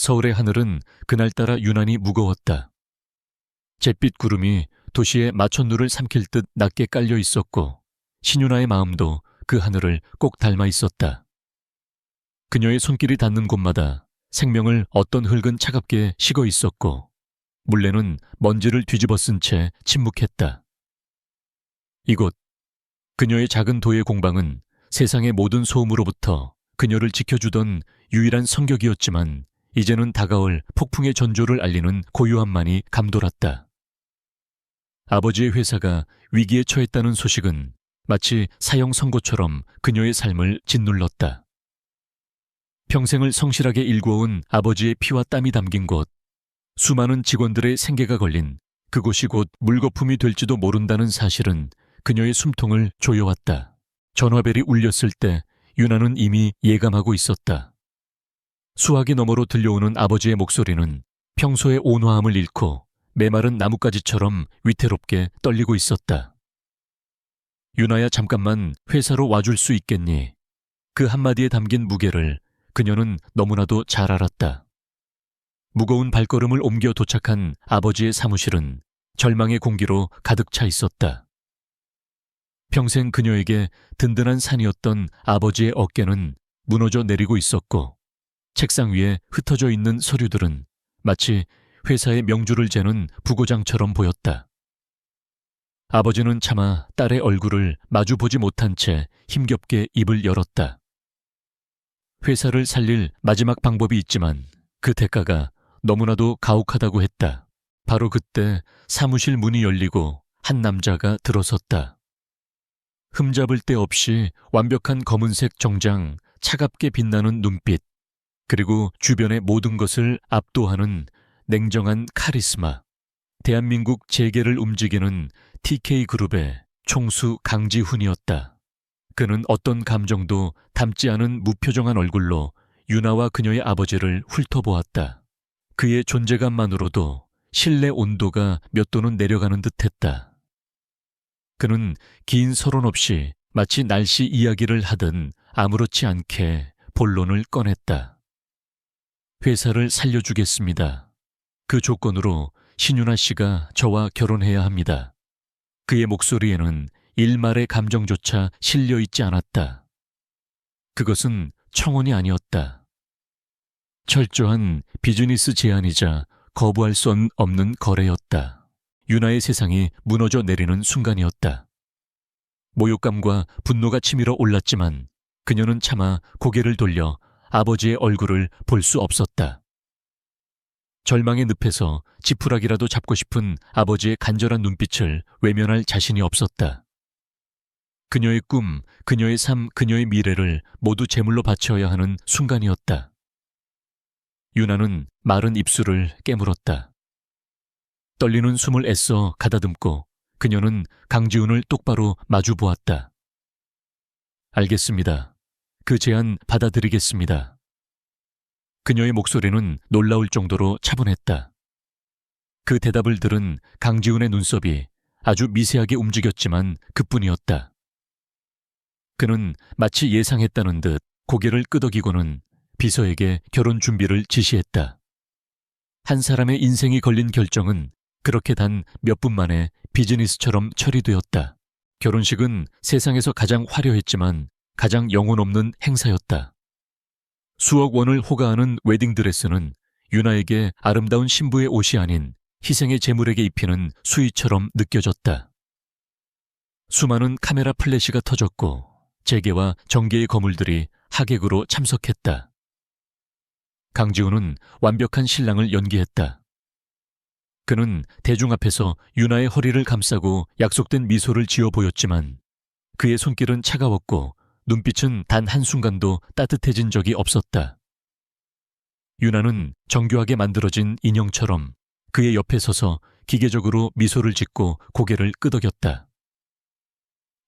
서울의 하늘은 그날따라 유난히 무거웠다. 잿빛 구름이 도시의 마천루를 삼킬 듯 낮게 깔려 있었고 신윤아의 마음도 그 하늘을 꼭 닮아 있었다. 그녀의 손길이 닿는 곳마다 생명을 어떤 흙은 차갑게 식어 있었고 물레는 먼지를 뒤집어 쓴 채 침묵했다. 이곳, 그녀의 작은 도예 공방은 세상의 모든 소음으로부터 그녀를 지켜주던 유일한 성격이었지만 이제는 다가올 폭풍의 전조를 알리는 고요함만이 감돌았다. 아버지의 회사가 위기에 처했다는 소식은 마치 사형 선고처럼 그녀의 삶을 짓눌렀다. 평생을 성실하게 일궈온 아버지의 피와 땀이 담긴 곳, 수많은 직원들의 생계가 걸린 그곳이 곧 물거품이 될지도 모른다는 사실은 그녀의 숨통을 조여왔다. 전화벨이 울렸을 때 유나는 이미 예감하고 있었다. 수화기 너머로 들려오는 아버지의 목소리는 평소의 온화함을 잃고 메마른 나뭇가지처럼 위태롭게 떨리고 있었다. 유나야, 잠깐만 회사로 와줄 수 있겠니? 그 한마디에 담긴 무게를 그녀는 너무나도 잘 알았다. 무거운 발걸음을 옮겨 도착한 아버지의 사무실은 절망의 공기로 가득 차 있었다. 평생 그녀에게 든든한 산이었던 아버지의 어깨는 무너져 내리고 있었고 책상 위에 흩어져 있는 서류들은 마치 회사의 명주를 재는 부고장처럼 보였다. 아버지는 차마 딸의 얼굴을 마주보지 못한 채 힘겹게 입을 열었다. 회사를 살릴 마지막 방법이 있지만 그 대가가 너무나도 가혹하다고 했다. 바로 그때 사무실 문이 열리고 한 남자가 들어섰다. 흠잡을 데 없이 완벽한 검은색 정장, 차갑게 빛나는 눈빛, 그리고 주변의 모든 것을 압도하는 냉정한 카리스마. 대한민국 재계를 움직이는 TK그룹의 총수 강지훈이었다. 그는 어떤 감정도 담지 않은 무표정한 얼굴로 유나와 그녀의 아버지를 훑어보았다. 그의 존재감만으로도 신뢰 온도가 몇 도는 내려가는 듯했다. 그는 긴 서론 없이 마치 날씨 이야기를 하듯 아무렇지 않게 본론을 꺼냈다. 회사를 살려주겠습니다. 그 조건으로 신윤아 씨가 저와 결혼해야 합니다. 그의 목소리에는 일말의 감정조차 실려 있지 않았다. 그것은 청혼이 아니었다. 철저한 비즈니스 제안이자 거부할 수 없는 거래였다. 유나의 세상이 무너져 내리는 순간이었다. 모욕감과 분노가 치밀어 올랐지만 그녀는 차마 고개를 돌려 아버지의 얼굴을 볼 수 없었다. 절망의 늪에서 지푸라기라도 잡고 싶은 아버지의 간절한 눈빛을 외면할 자신이 없었다. 그녀의 꿈, 그녀의 삶, 그녀의 미래를 모두 제물로 바쳐야 하는 순간이었다. 유나는 마른 입술을 깨물었다. 떨리는 숨을 애써 가다듬고 그녀는 강지훈을 똑바로 마주 보았다. 알겠습니다. 그 제안 받아들이겠습니다. 그녀의 목소리는 놀라울 정도로 차분했다. 그 대답을 들은 강지훈의 눈썹이 아주 미세하게 움직였지만 그뿐이었다. 그는 마치 예상했다는 듯 고개를 끄덕이고는 비서에게 결혼 준비를 지시했다. 한 사람의 인생이 걸린 결정은 그렇게 단 몇 분 만에 비즈니스처럼 처리되었다. 결혼식은 세상에서 가장 화려했지만 가장 영혼 없는 행사였다. 수억 원을 호가하는 웨딩드레스는 유나에게 아름다운 신부의 옷이 아닌 희생의 제물에게 입히는 수의처럼 느껴졌다. 수많은 카메라 플래시가 터졌고 재계와 정계의 거물들이 하객으로 참석했다. 강지훈은 완벽한 신랑을 연기했다. 그는 대중 앞에서 유나의 허리를 감싸고 약속된 미소를 지어 보였지만 그의 손길은 차가웠고 눈빛은 단 한순간도 따뜻해진 적이 없었다. 유나는 정교하게 만들어진 인형처럼 그의 옆에 서서 기계적으로 미소를 짓고 고개를 끄덕였다.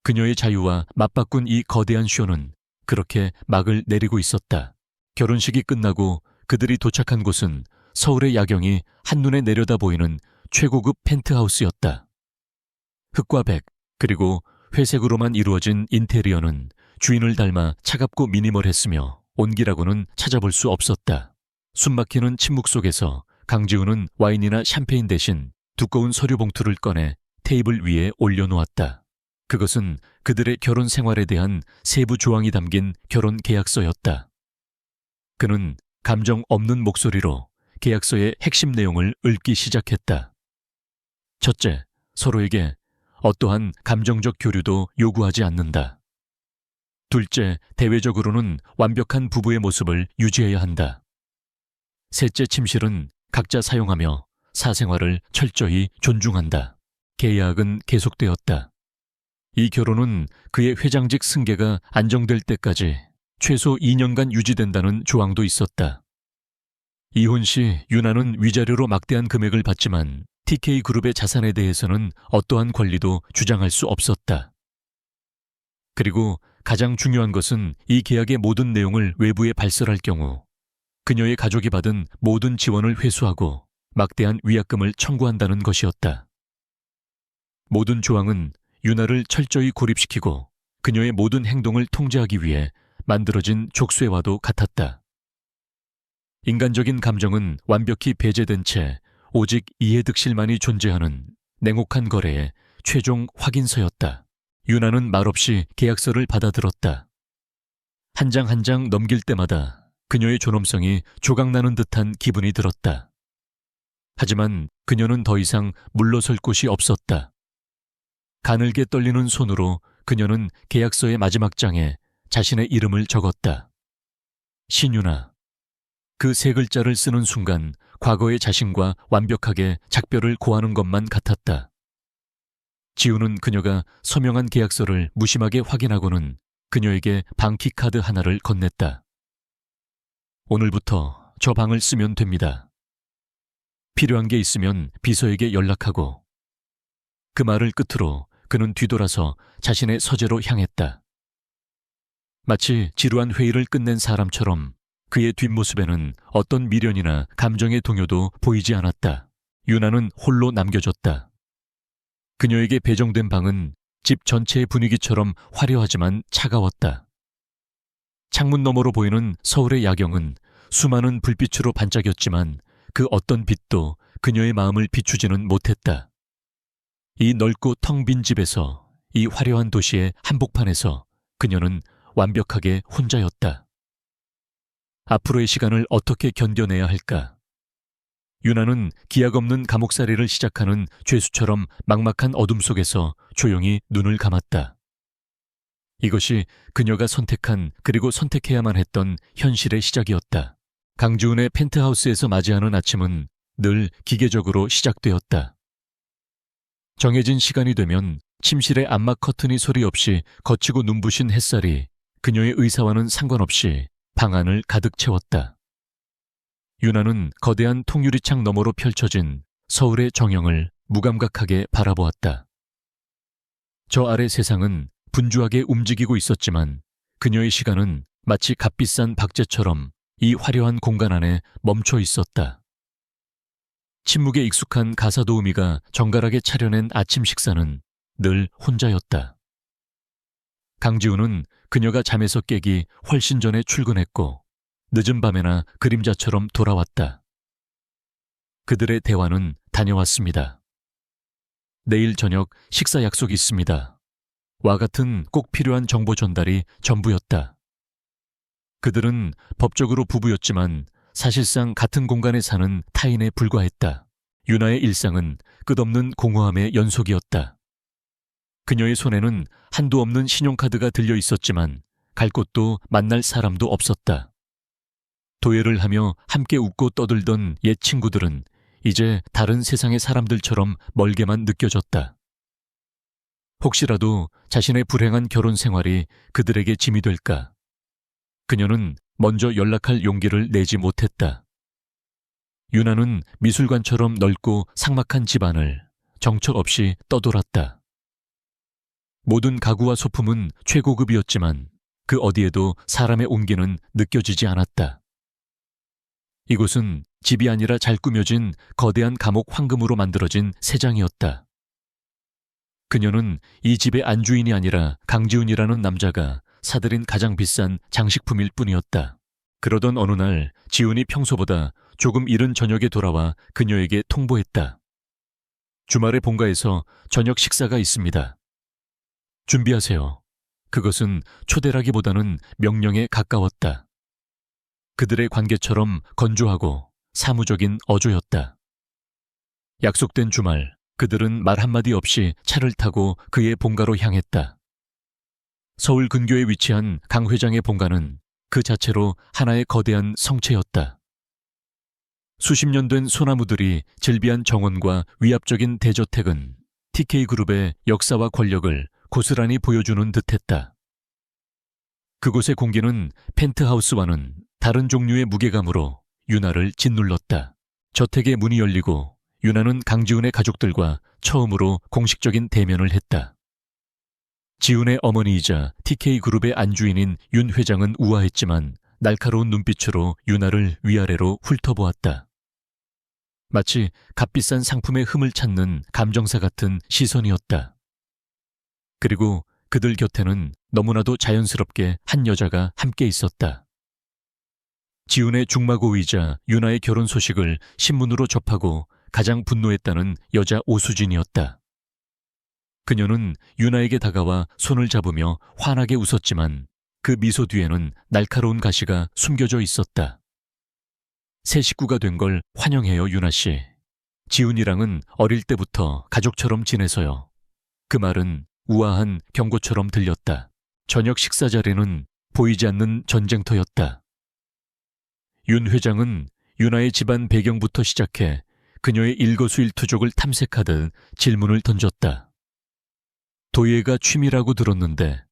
그녀의 자유와 맞바꾼 이 거대한 쇼는 그렇게 막을 내리고 있었다. 결혼식이 끝나고 그들이 도착한 곳은 서울의 야경이 한눈에 내려다 보이는 최고급 펜트하우스였다. 흑과 백 그리고 회색으로만 이루어진 인테리어는 주인을 닮아 차갑고 미니멀했으며 온기라고는 찾아볼 수 없었다. 숨막히는 침묵 속에서 강지훈은 와인이나 샴페인 대신 두꺼운 서류 봉투를 꺼내 테이블 위에 올려놓았다. 그것은 그들의 결혼 생활에 대한 세부 조항이 담긴 결혼 계약서였다. 그는 감정 없는 목소리로 계약서의 핵심 내용을 읊기 시작했다. 첫째, 서로에게 어떠한 감정적 교류도 요구하지 않는다. 둘째, 대외적으로는 완벽한 부부의 모습을 유지해야 한다. 셋째, 침실은 각자 사용하며 사생활을 철저히 존중한다. 계약은 계속되었다. 이 결혼은 그의 회장직 승계가 안정될 때까지 최소 2년간 유지된다는 조항도 있었다. 이혼 시 유나는 위자료로 막대한 금액을 받지만 TK그룹의 자산에 대해서는 어떠한 권리도 주장할 수 없었다. 그리고 가장 중요한 것은 이 계약의 모든 내용을 외부에 발설할 경우 그녀의 가족이 받은 모든 지원을 회수하고 막대한 위약금을 청구한다는 것이었다. 모든 조항은 유나를 철저히 고립시키고 그녀의 모든 행동을 통제하기 위해 만들어진 족쇄와도 같았다. 인간적인 감정은 완벽히 배제된 채 오직 이해득실만이 존재하는 냉혹한 거래의 최종 확인서였다. 유나는 말없이 계약서를 받아들었다. 한 장 한 장 넘길 때마다 그녀의 존엄성이 조각나는 듯한 기분이 들었다. 하지만 그녀는 더 이상 물러설 곳이 없었다. 가늘게 떨리는 손으로 그녀는 계약서의 마지막 장에 자신의 이름을 적었다. 신유나. 그 세 글자를 쓰는 순간 과거의 자신과 완벽하게 작별을 고하는 것만 같았다. 지우는 그녀가 서명한 계약서를 무심하게 확인하고는 그녀에게 방키카드 하나를 건넸다. 오늘부터 저 방을 쓰면 됩니다. 필요한 게 있으면 비서에게 연락하고. 그 말을 끝으로 그는 뒤돌아서 자신의 서재로 향했다. 마치 지루한 회의를 끝낸 사람처럼 그의 뒷모습에는 어떤 미련이나 감정의 동요도 보이지 않았다. 유나는 홀로 남겨졌다. 그녀에게 배정된 방은 집 전체의 분위기처럼 화려하지만 차가웠다. 창문 너머로 보이는 서울의 야경은 수많은 불빛으로 반짝였지만 그 어떤 빛도 그녀의 마음을 비추지는 못했다. 이 넓고 텅 빈 집에서, 이 화려한 도시의 한복판에서 그녀는 완벽하게 혼자였다. 앞으로의 시간을 어떻게 견뎌내야 할까? 유나는 기약 없는 감옥살이를 시작하는 죄수처럼 막막한 어둠 속에서 조용히 눈을 감았다. 이것이 그녀가 선택한 그리고 선택해야만 했던 현실의 시작이었다. 강지훈의 펜트하우스에서 맞이하는 아침은 늘 기계적으로 시작되었다. 정해진 시간이 되면 침실의 암막 커튼이 소리 없이 거치고 눈부신 햇살이 그녀의 의사와는 상관없이 방 안을 가득 채웠다. 유나는 거대한 통유리창 너머로 펼쳐진 서울의 정형을 무감각하게 바라보았다. 저 아래 세상은 분주하게 움직이고 있었지만 그녀의 시간은 마치 값비싼 박제처럼 이 화려한 공간 안에 멈춰 있었다. 침묵에 익숙한 가사도우미가 정갈하게 차려낸 아침 식사는 늘 혼자였다. 강지훈은 그녀가 잠에서 깨기 훨씬 전에 출근했고 늦은 밤에나 그림자처럼 돌아왔다. 그들의 대화는 다녀왔습니다. 내일 저녁 식사 약속이 있습니다. 와 같은 꼭 필요한 정보 전달이 전부였다. 그들은 법적으로 부부였지만 사실상 같은 공간에 사는 타인에 불과했다. 유나의 일상은 끝없는 공허함의 연속이었다. 그녀의 손에는 한도 없는 신용카드가 들려 있었지만 갈 곳도 만날 사람도 없었다. 도예를 하며 함께 웃고 떠들던 옛 친구들은 이제 다른 세상의 사람들처럼 멀게만 느껴졌다. 혹시라도 자신의 불행한 결혼 생활이 그들에게 짐이 될까? 그녀는 먼저 연락할 용기를 내지 못했다. 유나는 미술관처럼 넓고 삭막한 집안을 정처 없이 떠돌았다. 모든 가구와 소품은 최고급이었지만 그 어디에도 사람의 온기는 느껴지지 않았다. 이곳은 집이 아니라 잘 꾸며진 거대한 감옥 황금으로 만들어진 새장이었다. 그녀는 이 집의 안주인이 아니라 강지훈이라는 남자가 사들인 가장 비싼 장식품일 뿐이었다. 그러던 어느 날 지훈이 평소보다 조금 이른 저녁에 돌아와 그녀에게 통보했다. 주말에 본가에서 저녁 식사가 있습니다. 준비하세요. 그것은 초대라기보다는 명령에 가까웠다. 그들의 관계처럼 건조하고 사무적인 어조였다. 약속된 주말, 그들은 말 한마디 없이 차를 타고 그의 본가로 향했다. 서울 근교에 위치한 강 회장의 본가는 그 자체로 하나의 거대한 성체였다. 수십 년 된 소나무들이 즐비한 정원과 위압적인 대저택은 TK그룹의 역사와 권력을 고스란히 보여주는 듯했다. 그곳의 공기는 펜트하우스와는 다른 종류의 무게감으로 유나를 짓눌렀다. 저택의 문이 열리고 유나는 강지훈의 가족들과 처음으로 공식적인 대면을 했다. 지훈의 어머니이자 TK그룹의 안주인인 윤 회장은 우아했지만 날카로운 눈빛으로 유나를 위아래로 훑어보았다. 마치 값비싼 상품의 흠을 찾는 감정사 같은 시선이었다. 그리고 그들 곁에는 너무나도 자연스럽게 한 여자가 함께 있었다. 지훈의 중마고이자 유나의 결혼 소식을 신문으로 접하고 가장 분노했다는 여자 오수진이었다. 그녀는 유나에게 다가와 손을 잡으며 환하게 웃었지만 그 미소 뒤에는 날카로운 가시가 숨겨져 있었다. 새 식구가 된 걸 환영해요, 유나 씨. 지훈이랑은 어릴 때부터 가족처럼 지내서요. 그 말은 우아한 경고처럼 들렸다. 저녁 식사 자리는 보이지 않는 전쟁터였다. 윤 회장은 유나의 집안 배경부터 시작해 그녀의 일거수일투족을 탐색하듯 질문을 던졌다. 도예가 취미라고 들었는데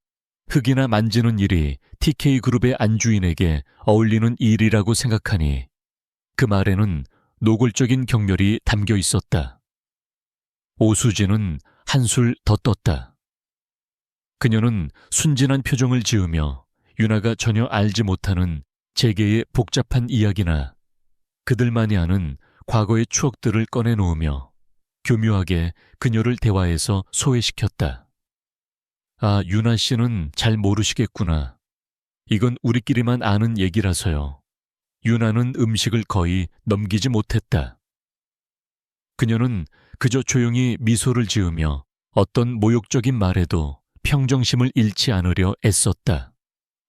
흙이나 만지는 일이 TK그룹의 안주인에게 어울리는 일이라고 생각하니 그 말에는 노골적인 경멸이 담겨 있었다. 오수진은 한술 더 떴다. 그녀는 순진한 표정을 지으며 유나가 전혀 알지 못하는 재계의 복잡한 이야기나 그들만이 아는 과거의 추억들을 꺼내놓으며 교묘하게 그녀를 대화에서 소외시켰다. 아, 유나 씨는 잘 모르시겠구나. 이건 우리끼리만 아는 얘기라서요. 유나는 음식을 거의 넘기지 못했다. 그녀는 그저 조용히 미소를 지으며 어떤 모욕적인 말에도 평정심을 잃지 않으려 애썼다.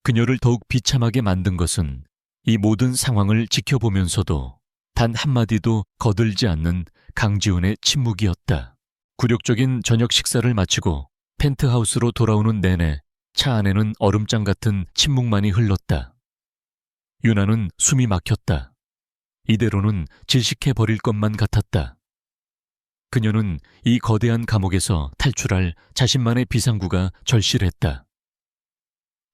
그녀를 더욱 비참하게 만든 것은 이 모든 상황을 지켜보면서도 단 한마디도 거들지 않는 강지훈의 침묵이었다. 굴욕적인 저녁 식사를 마치고 펜트하우스로 돌아오는 내내 차 안에는 얼음장 같은 침묵만이 흘렀다. 유나는 숨이 막혔다. 이대로는 질식해버릴 것만 같았다. 그녀는 이 거대한 감옥에서 탈출할 자신만의 비상구가 절실했다.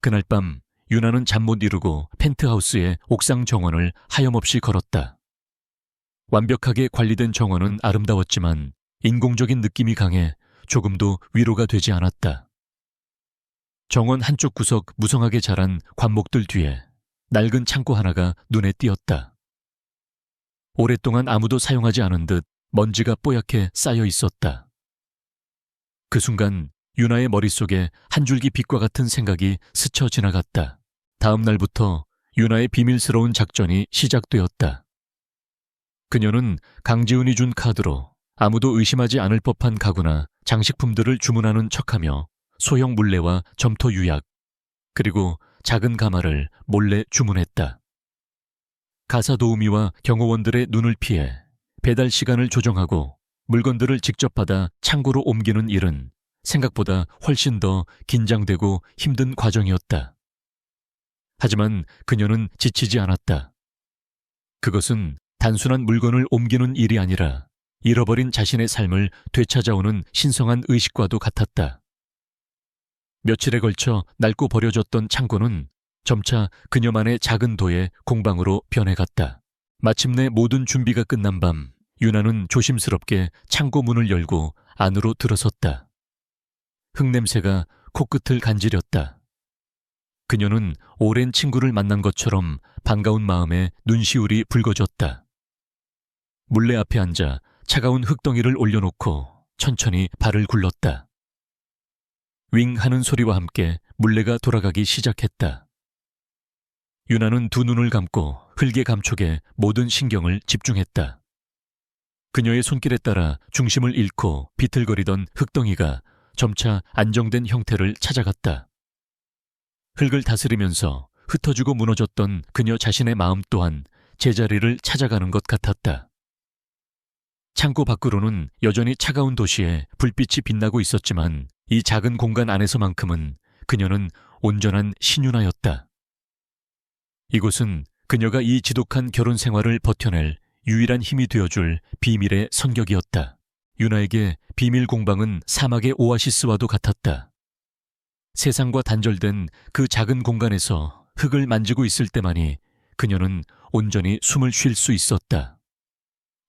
그날 밤 유나는 잠 못 이루고 펜트하우스의 옥상 정원을 하염없이 걸었다. 완벽하게 관리된 정원은 아름다웠지만 인공적인 느낌이 강해 조금도 위로가 되지 않았다. 정원 한쪽 구석 무성하게 자란 관목들 뒤에 낡은 창고 하나가 눈에 띄었다. 오랫동안 아무도 사용하지 않은 듯 먼지가 뽀얗게 쌓여 있었다. 그 순간 유나의 머릿속에 한 줄기 빛과 같은 생각이 스쳐 지나갔다. 다음 날부터 유나의 비밀스러운 작전이 시작되었다. 그녀는 강지훈이 준 카드로 아무도 의심하지 않을 법한 가구나 장식품들을 주문하는 척하며 소형 물레와 점토 유약, 그리고 작은 가마를 몰래 주문했다. 가사 도우미와 경호원들의 눈을 피해 배달 시간을 조정하고 물건들을 직접 받아 창고로 옮기는 일은 생각보다 훨씬 더 긴장되고 힘든 과정이었다. 하지만 그녀는 지치지 않았다. 그것은 단순한 물건을 옮기는 일이 아니라 잃어버린 자신의 삶을 되찾아오는 신성한 의식과도 같았다. 며칠에 걸쳐 낡고 버려졌던 창고는 점차 그녀만의 작은 도의 공방으로 변해갔다. 마침내 모든 준비가 끝난 밤, 유나는 조심스럽게 창고 문을 열고 안으로 들어섰다. 흙냄새가 코끝을 간지렸다. 그녀는 오랜 친구를 만난 것처럼 반가운 마음에 눈시울이 붉어졌다. 물레 앞에 앉아 차가운 흙덩이를 올려놓고 천천히 발을 굴렀다. 윙 하는 소리와 함께 물레가 돌아가기 시작했다. 유나는 두 눈을 감고 흙의 감촉에 모든 신경을 집중했다. 그녀의 손길에 따라 중심을 잃고 비틀거리던 흙덩이가 점차 안정된 형태를 찾아갔다. 흙을 다스리면서 흩어지고 무너졌던 그녀 자신의 마음 또한 제자리를 찾아가는 것 같았다. 창고 밖으로는 여전히 차가운 도시에 불빛이 빛나고 있었지만 이 작은 공간 안에서만큼은 그녀는 온전한 신유나였다. 이곳은 그녀가 이 지독한 결혼 생활을 버텨낼 유일한 힘이 되어줄 비밀의 선격이었다. 유나에게 비밀 공방은 사막의 오아시스와도 같았다. 세상과 단절된 그 작은 공간에서 흙을 만지고 있을 때만이 그녀는 온전히 숨을 쉴 수 있었다.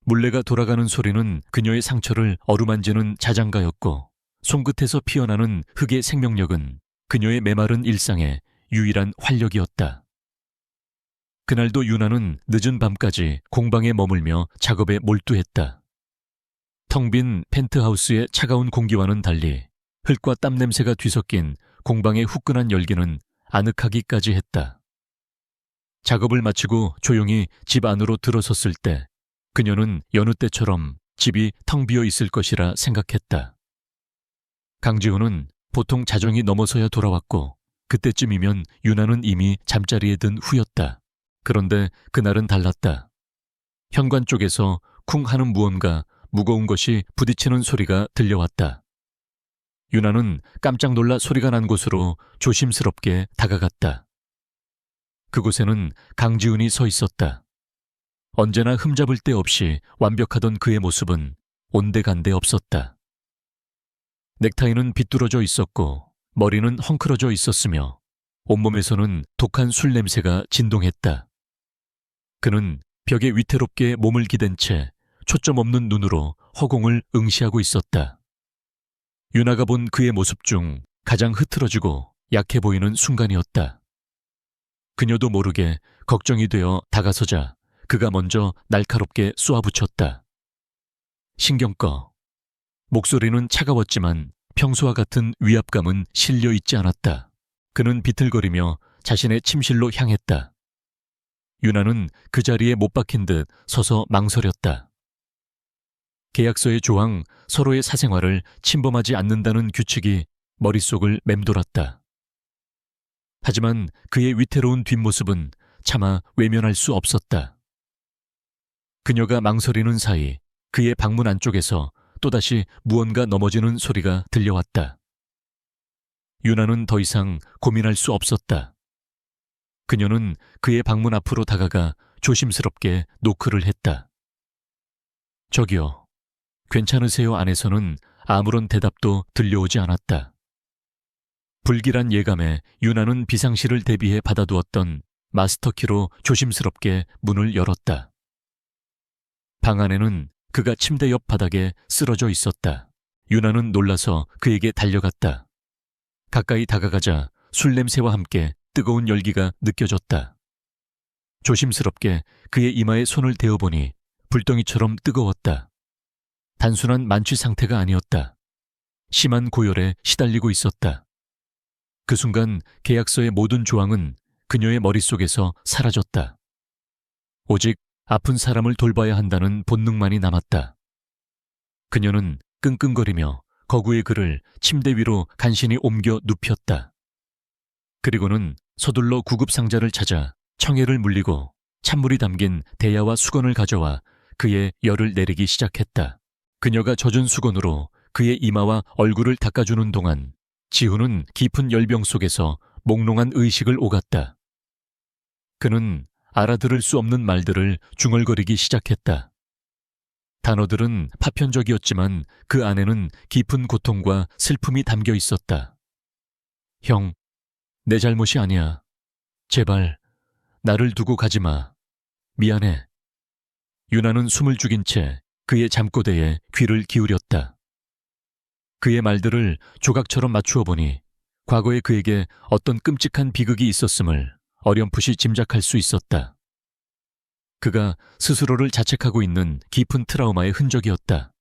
물레가 돌아가는 소리는 그녀의 상처를 어루만지는 자장가였고, 손끝에서 피어나는 흙의 생명력은 그녀의 메마른 일상의 유일한 활력이었다. 그날도 유나는 늦은 밤까지 공방에 머물며 작업에 몰두했다. 텅 빈 펜트하우스의 차가운 공기와는 달리 흙과 땀 냄새가 뒤섞인 공방의 후끈한 열기는 아늑하기까지 했다. 작업을 마치고 조용히 집 안으로 들어섰을 때 그녀는 여느 때처럼 집이 텅 비어 있을 것이라 생각했다. 강지훈은 보통 자정이 넘어서야 돌아왔고 그때쯤이면 유나는 이미 잠자리에 든 후였다. 그런데 그날은 달랐다. 현관 쪽에서 쿵 하는 무언가 무거운 것이 부딪히는 소리가 들려왔다. 유나는 깜짝 놀라 소리가 난 곳으로 조심스럽게 다가갔다. 그곳에는 강지훈이 서 있었다. 언제나 흠잡을 데 없이 완벽하던 그의 모습은 온데간데 없었다. 넥타이는 비뚤어져 있었고 머리는 헝클어져 있었으며 온몸에서는 독한 술 냄새가 진동했다. 그는 벽에 위태롭게 몸을 기댄 채 초점 없는 눈으로 허공을 응시하고 있었다. 유나가 본 그의 모습 중 가장 흐트러지고 약해 보이는 순간이었다. 그녀도 모르게 걱정이 되어 다가서자 그가 먼저 날카롭게 쏘아붙였다. 신경 꺼. 목소리는 차가웠지만 평소와 같은 위압감은 실려 있지 않았다. 그는 비틀거리며 자신의 침실로 향했다. 유나는 그 자리에 못 박힌 듯 서서 망설였다. 계약서의 조항 서로의 사생활을 침범하지 않는다는 규칙이 머릿속을 맴돌았다. 하지만 그의 위태로운 뒷모습은 차마 외면할 수 없었다. 그녀가 망설이는 사이 그의 방문 안쪽에서 또다시 무언가 넘어지는 소리가 들려왔다. 유나는 더 이상 고민할 수 없었다. 그녀는 그의 방문 앞으로 다가가 조심스럽게 노크를 했다. 저기요, 괜찮으세요? 안에서는 아무런 대답도 들려오지 않았다. 불길한 예감에 유나는 비상시를 대비해 받아두었던 마스터키로 조심스럽게 문을 열었다. 방 안에는 그가 침대 옆 바닥에 쓰러져 있었다. 유나는 놀라서 그에게 달려갔다. 가까이 다가가자 술 냄새와 함께 뜨거운 열기가 느껴졌다. 조심스럽게 그의 이마에 손을 대어보니 불덩이처럼 뜨거웠다. 단순한 만취 상태가 아니었다. 심한 고열에 시달리고 있었다. 그 순간 계약서의 모든 조항은 그녀의 머릿속에서 사라졌다. 오직 아픈 사람을 돌봐야 한다는 본능만이 남았다. 그녀는 끙끙거리며 거구의 글을 침대 위로 간신히 옮겨 눕혔다. 그리고는 서둘러 구급상자를 찾아 청해를 물리고 찬물이 담긴 대야와 수건을 가져와 그의 열을 내리기 시작했다. 그녀가 젖은 수건으로 그의 이마와 얼굴을 닦아주는 동안 지훈은 깊은 열병 속에서 몽롱한 의식을 오갔다. 그는 알아들을 수 없는 말들을 중얼거리기 시작했다. 단어들은 파편적이었지만 그 안에는 깊은 고통과 슬픔이 담겨 있었다. 형, 내 잘못이 아니야. 제발 나를 두고 가지 마. 미안해. 유나는 숨을 죽인 채 그의 잠꼬대에 귀를 기울였다. 그의 말들을 조각처럼 맞추어 보니 과거에 그에게 어떤 끔찍한 비극이 있었음을 어렴풋이 짐작할 수 있었다. 그가 스스로를 자책하고 있는 깊은 트라우마의 흔적이었다.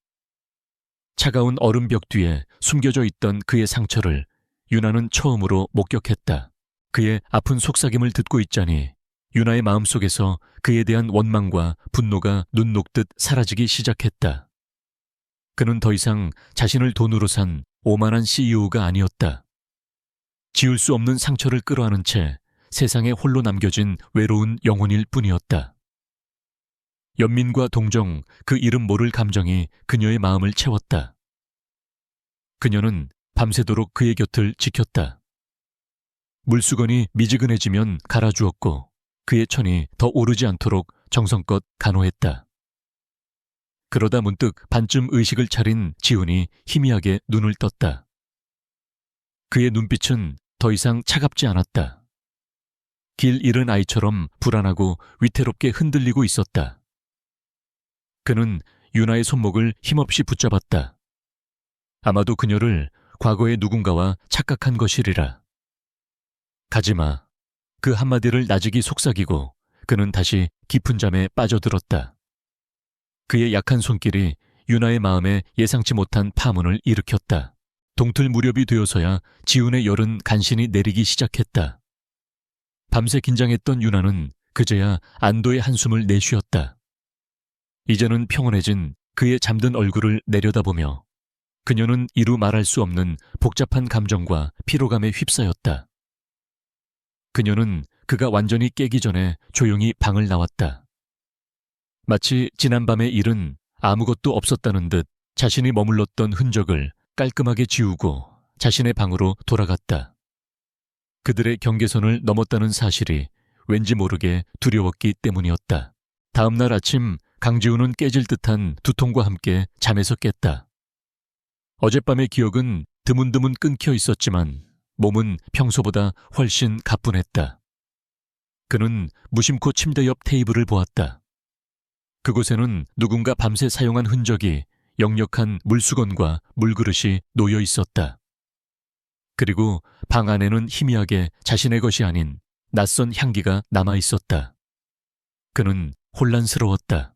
차가운 얼음벽 뒤에 숨겨져 있던 그의 상처를 유나는 처음으로 목격했다. 그의 아픈 속삭임을 듣고 있자니 유나의 마음속에서 그에 대한 원망과 분노가 눈 녹듯 사라지기 시작했다. 그는 더 이상 자신을 돈으로 산 오만한 CEO가 아니었다. 지울 수 없는 상처를 끌어안은 채 세상에 홀로 남겨진 외로운 영혼일 뿐이었다. 연민과 동정, 그 이름 모를 감정이 그녀의 마음을 채웠다. 그녀는 밤새도록 그의 곁을 지켰다. 물수건이 미지근해지면 갈아주었고 그의 천이 더 오르지 않도록 정성껏 간호했다. 그러다 문득 반쯤 의식을 차린 지훈이 희미하게 눈을 떴다. 그의 눈빛은 더 이상 차갑지 않았다. 길 잃은 아이처럼 불안하고 위태롭게 흔들리고 있었다. 그는 유나의 손목을 힘없이 붙잡았다. 아마도 그녀를 과거의 누군가와 착각한 것이리라. 가지마. 그 한마디를 나직이 속삭이고 그는 다시 깊은 잠에 빠져들었다. 그의 약한 손길이 유나의 마음에 예상치 못한 파문을 일으켰다. 동틀 무렵이 되어서야 지훈의 열은 간신히 내리기 시작했다. 밤새 긴장했던 유나는 그제야 안도의 한숨을 내쉬었다. 이제는 평온해진 그의 잠든 얼굴을 내려다보며 그녀는 이루 말할 수 없는 복잡한 감정과 피로감에 휩싸였다. 그녀는 그가 완전히 깨기 전에 조용히 방을 나왔다. 마치 지난밤의 일은 아무것도 없었다는 듯 자신이 머물렀던 흔적을 깔끔하게 지우고 자신의 방으로 돌아갔다. 그들의 경계선을 넘었다는 사실이 왠지 모르게 두려웠기 때문이었다. 다음 날 아침 강지훈은 깨질 듯한 두통과 함께 잠에서 깼다. 어젯밤의 기억은 드문드문 끊겨 있었지만 몸은 평소보다 훨씬 가뿐했다. 그는 무심코 침대 옆 테이블을 보았다. 그곳에는 누군가 밤새 사용한 흔적이 역력한 물수건과 물그릇이 놓여 있었다. 그리고 방 안에는 희미하게 자신의 것이 아닌 낯선 향기가 남아 있었다. 그는 혼란스러웠다.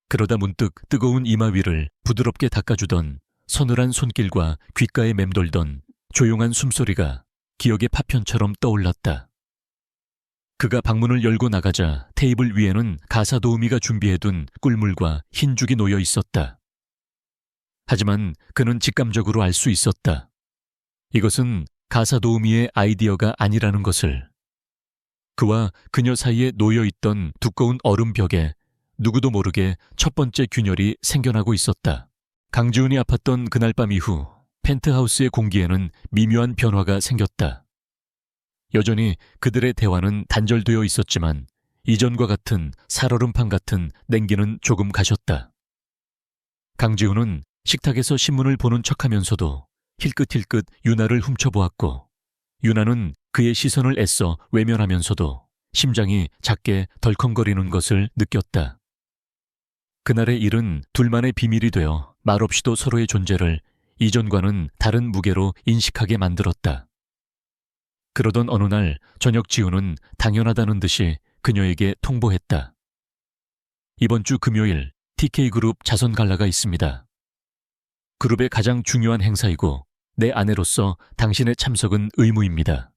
그러다 문득 뜨거운 이마 위를 부드럽게 닦아주던 서늘한 손길과 귓가에 맴돌던 조용한 숨소리가 기억의 파편처럼 떠올랐다. 그가 방문을 열고 나가자 테이블 위에는 가사도우미가 준비해둔 꿀물과 흰죽이 놓여 있었다. 하지만 그는 직감적으로 알 수 있었다. 이것은 가사도우미의 아이디어가 아니라는 것을. 그와 그녀 사이에 놓여있던 두꺼운 얼음벽에 누구도 모르게 첫 번째 균열이 생겨나고 있었다. 강지훈이 아팠던 그날 밤 이후 펜트하우스의 공기에는 미묘한 변화가 생겼다. 여전히 그들의 대화는 단절되어 있었지만 이전과 같은 살얼음판 같은 냉기는 조금 가셨다. 강지훈은 식탁에서 신문을 보는 척하면서도 힐끗힐끗 유나를 훔쳐보았고 유나는 그의 시선을 애써 외면하면서도 심장이 작게 덜컹거리는 것을 느꼈다. 그날의 일은 둘만의 비밀이 되어 말없이도 서로의 존재를 이전과는 다른 무게로 인식하게 만들었다. 그러던 어느 날 저녁 지훈은 당연하다는 듯이 그녀에게 통보했다. 이번 주 금요일 TK그룹 자선 갈라가 있습니다. 그룹의 가장 중요한 행사이고 내 아내로서 당신의 참석은 의무입니다.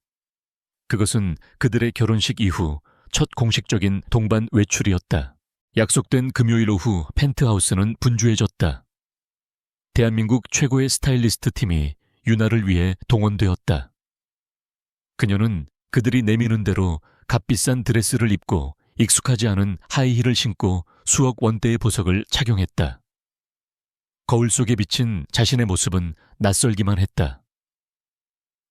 그것은 그들의 결혼식 이후 첫 공식적인 동반 외출이었다. 약속된 금요일 오후 펜트하우스는 분주해졌다. 대한민국 최고의 스타일리스트 팀이 유나를 위해 동원되었다. 그녀는 그들이 내미는 대로 값비싼 드레스를 입고 익숙하지 않은 하이힐을 신고 수억 원대의 보석을 착용했다. 거울 속에 비친 자신의 모습은 낯설기만 했다.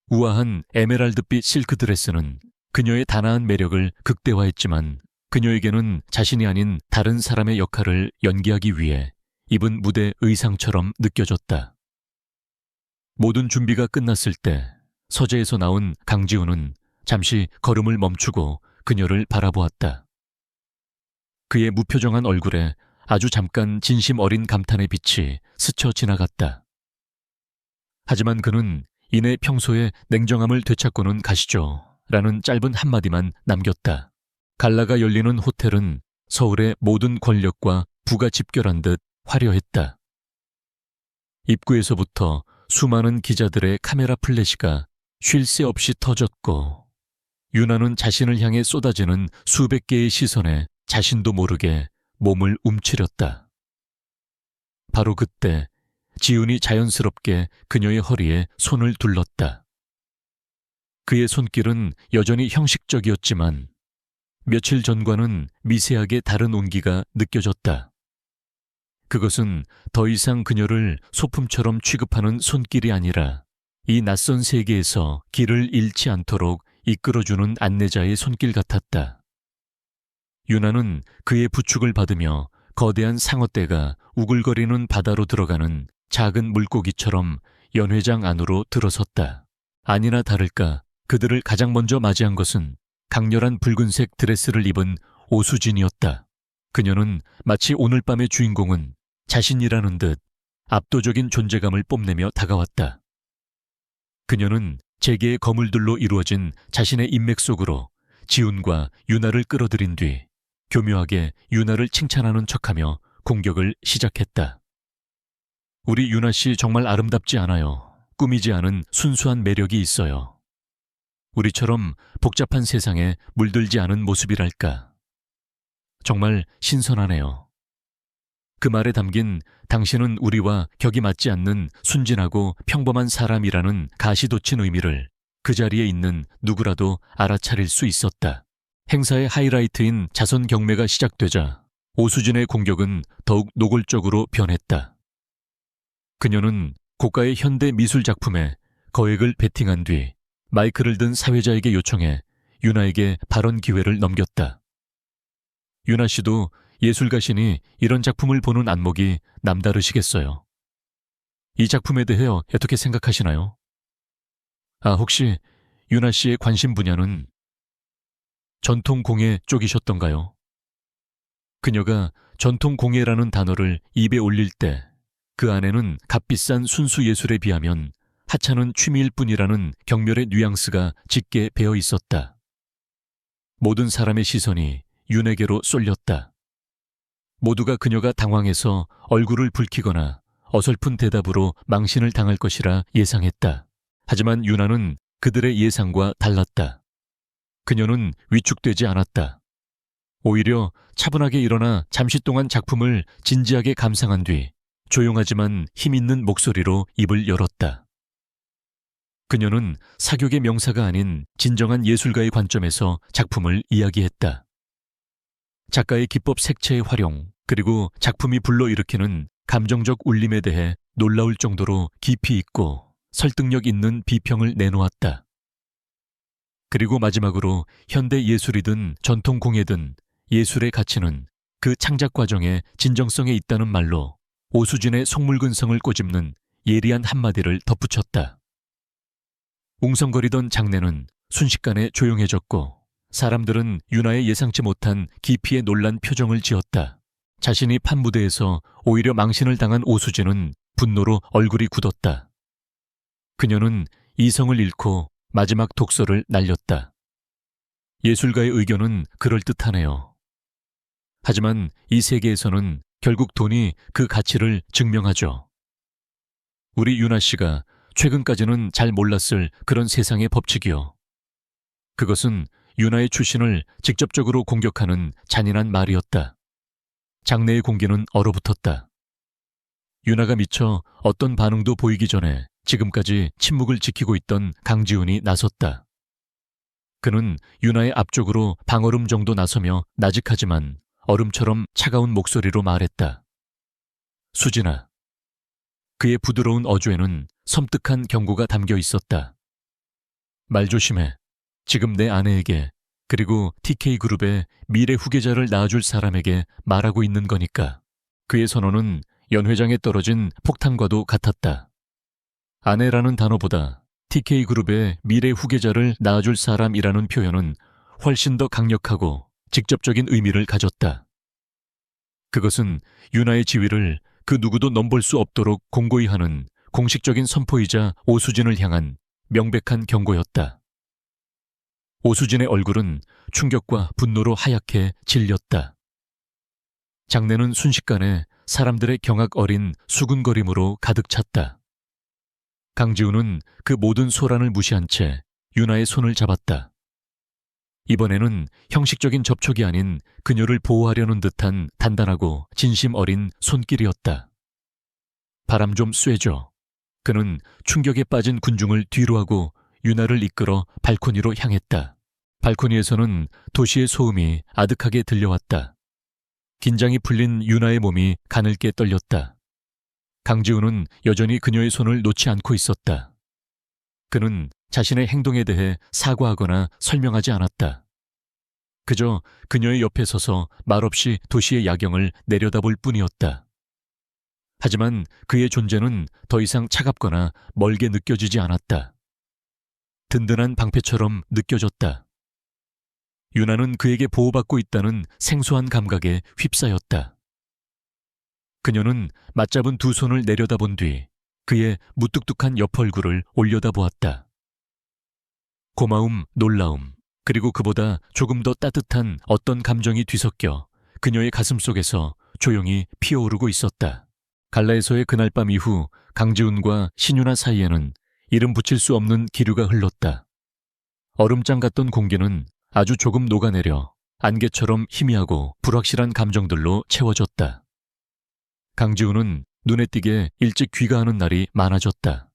우아한 에메랄드빛 실크 드레스는 그녀의 단아한 매력을 극대화했지만 그녀에게는 자신이 아닌 다른 사람의 역할을 연기하기 위해 입은 무대 의상처럼 느껴졌다. 모든 준비가 끝났을 때 서재에서 나온 강지훈은 잠시 걸음을 멈추고 그녀를 바라보았다. 그의 무표정한 얼굴에 아주 잠깐 진심 어린 감탄의 빛이 스쳐 지나갔다. 하지만 그는 이내 평소의 냉정함을 되찾고는 가시죠 라는 짧은 한마디만 남겼다. 갈라가 열리는 호텔은 서울의 모든 권력과 부가 집결한 듯 화려했다. 입구에서부터 수많은 기자들의 카메라 플래시가 쉴 새 없이 터졌고 유나는 자신을 향해 쏟아지는 수백 개의 시선에 자신도 모르게 몸을 움츠렸다. 바로 그때 지훈이 자연스럽게 그녀의 허리에 손을 둘렀다. 그의 손길은 여전히 형식적이었지만 며칠 전과는 미세하게 다른 온기가 느껴졌다. 그것은 더 이상 그녀를 소품처럼 취급하는 손길이 아니라 이 낯선 세계에서 길을 잃지 않도록 이끌어주는 안내자의 손길 같았다. 유나는 그의 부축을 받으며 거대한 상어떼가 우글거리는 바다로 들어가는 작은 물고기처럼 연회장 안으로 들어섰다. 아니나 다를까 그들을 가장 먼저 맞이한 것은 강렬한 붉은색 드레스를 입은 오수진이었다. 그녀는 마치 오늘 밤의 주인공은 자신이라는 듯 압도적인 존재감을 뽐내며 다가왔다. 그녀는 재계의 거물들로 이루어진 자신의 인맥 속으로 지훈과 유나를 끌어들인 뒤 교묘하게 유나를 칭찬하는 척하며 공격을 시작했다. 우리 유나 씨 정말 아름답지 않아요. 꾸미지 않은 순수한 매력이 있어요. 우리처럼 복잡한 세상에 물들지 않은 모습이랄까. 정말 신선하네요. 그 말에 담긴 당신은 우리와 격이 맞지 않는 순진하고 평범한 사람이라는 가시돋친 의미를 그 자리에 있는 누구라도 알아차릴 수 있었다. 행사의 하이라이트인 자선 경매가 시작되자 오수진의 공격은 더욱 노골적으로 변했다. 그녀는 고가의 현대 미술 작품에 거액을 베팅한 뒤 마이크를 든 사회자에게 요청해 유나에게 발언 기회를 넘겼다. 유나 씨도 예술가시니 이런 작품을 보는 안목이 남다르시겠어요. 이 작품에 대해 어떻게 생각하시나요? 혹시 유나 씨의 관심 분야는 전통공예 쪽이셨던가요? 그녀가 전통공예라는 단어를 입에 올릴 때 그 안에는 값비싼 순수 예술에 비하면 하찮은 취미일 뿐이라는 경멸의 뉘앙스가 짙게 배어 있었다. 모든 사람의 시선이 윤에게로 쏠렸다. 모두가 그녀가 당황해서 얼굴을 붉히거나 어설픈 대답으로 망신을 당할 것이라 예상했다. 하지만 유나는 그들의 예상과 달랐다. 그녀는 위축되지 않았다. 오히려 차분하게 일어나 잠시 동안 작품을 진지하게 감상한 뒤 조용하지만 힘있는 목소리로 입을 열었다. 그녀는 사격의 명사가 아닌 진정한 예술가의 관점에서 작품을 이야기했다. 작가의 기법 색채의 활용, 그리고 작품이 불러일으키는 감정적 울림에 대해 놀라울 정도로 깊이 있고 설득력 있는 비평을 내놓았다. 그리고 마지막으로 현대 예술이든 전통 공예든 예술의 가치는 그 창작 과정의 진정성에 있다는 말로 오수진의 속물근성을 꼬집는 예리한 한마디를 덧붙였다. 웅성거리던 장내는 순식간에 조용해졌고 사람들은 유나의 예상치 못한 깊이의 놀란 표정을 지었다. 자신이 판 무대에서 오히려 망신을 당한 오수진은 분노로 얼굴이 굳었다. 그녀는 이성을 잃고 마지막 독서를 날렸다. 예술가의 의견은 그럴듯하네요. 하지만 이 세계에서는 결국 돈이 그 가치를 증명하죠. 우리 유나 씨가 최근까지는 잘 몰랐을 그런 세상의 법칙이요. 그것은 유나의 출신을 직접적으로 공격하는 잔인한 말이었다. 장내의 공기는 얼어붙었다. 유나가 미처 어떤 반응도 보이기 전에 지금까지 침묵을 지키고 있던 강지훈이 나섰다. 그는 유나의 앞쪽으로 방얼음 정도 나서며 나직하지만 얼음처럼 차가운 목소리로 말했다. 수진아. 그의 부드러운 어조에는 섬뜩한 경고가 담겨 있었다. 말 조심해. 지금 내 아내에게 그리고 TK그룹의 미래 후계자를 낳아줄 사람에게 말하고 있는 거니까. 그의 선언은 연회장에 떨어진 폭탄과도 같았다. 아내라는 단어보다 TK그룹의 미래 후계자를 낳아줄 사람이라는 표현은 훨씬 더 강력하고 직접적인 의미를 가졌다. 그것은 유나의 지위를 그 누구도 넘볼 수 없도록 공고히 하는 공식적인 선포이자 오수진을 향한 명백한 경고였다. 오수진의 얼굴은 충격과 분노로 하얗게 질렸다. 장내는 순식간에 사람들의 경악 어린 수군거림으로 가득 찼다. 강지훈은 그 모든 소란을 무시한 채 유나의 손을 잡았다. 이번에는 형식적인 접촉이 아닌 그녀를 보호하려는 듯한 단단하고 진심 어린 손길이었다. 바람 좀 쐬줘. 그는 충격에 빠진 군중을 뒤로하고 유나를 이끌어 발코니로 향했다. 발코니에서는 도시의 소음이 아득하게 들려왔다. 긴장이 풀린 유나의 몸이 가늘게 떨렸다. 강지훈은 여전히 그녀의 손을 놓지 않고 있었다. 그는 자신의 행동에 대해 사과하거나 설명하지 않았다. 그저 그녀의 옆에 서서 말없이 도시의 야경을 내려다볼 뿐이었다. 하지만 그의 존재는 더 이상 차갑거나 멀게 느껴지지 않았다. 든든한 방패처럼 느껴졌다. 유나는 그에게 보호받고 있다는 생소한 감각에 휩싸였다. 그녀는 맞잡은 두 손을 내려다본 뒤 그의 무뚝뚝한 옆 얼굴을 올려다보았다. 고마움, 놀라움, 그리고 그보다 조금 더 따뜻한 어떤 감정이 뒤섞여 그녀의 가슴 속에서 조용히 피어오르고 있었다. 갈라에서의 그날 밤 이후 강지훈과 신유나 사이에는 이름 붙일 수 없는 기류가 흘렀다. 얼음장 같던 공기는 아주 조금 녹아내려 안개처럼 희미하고 불확실한 감정들로 채워졌다. 강지훈은 눈에 띄게 일찍 귀가하는 날이 많아졌다.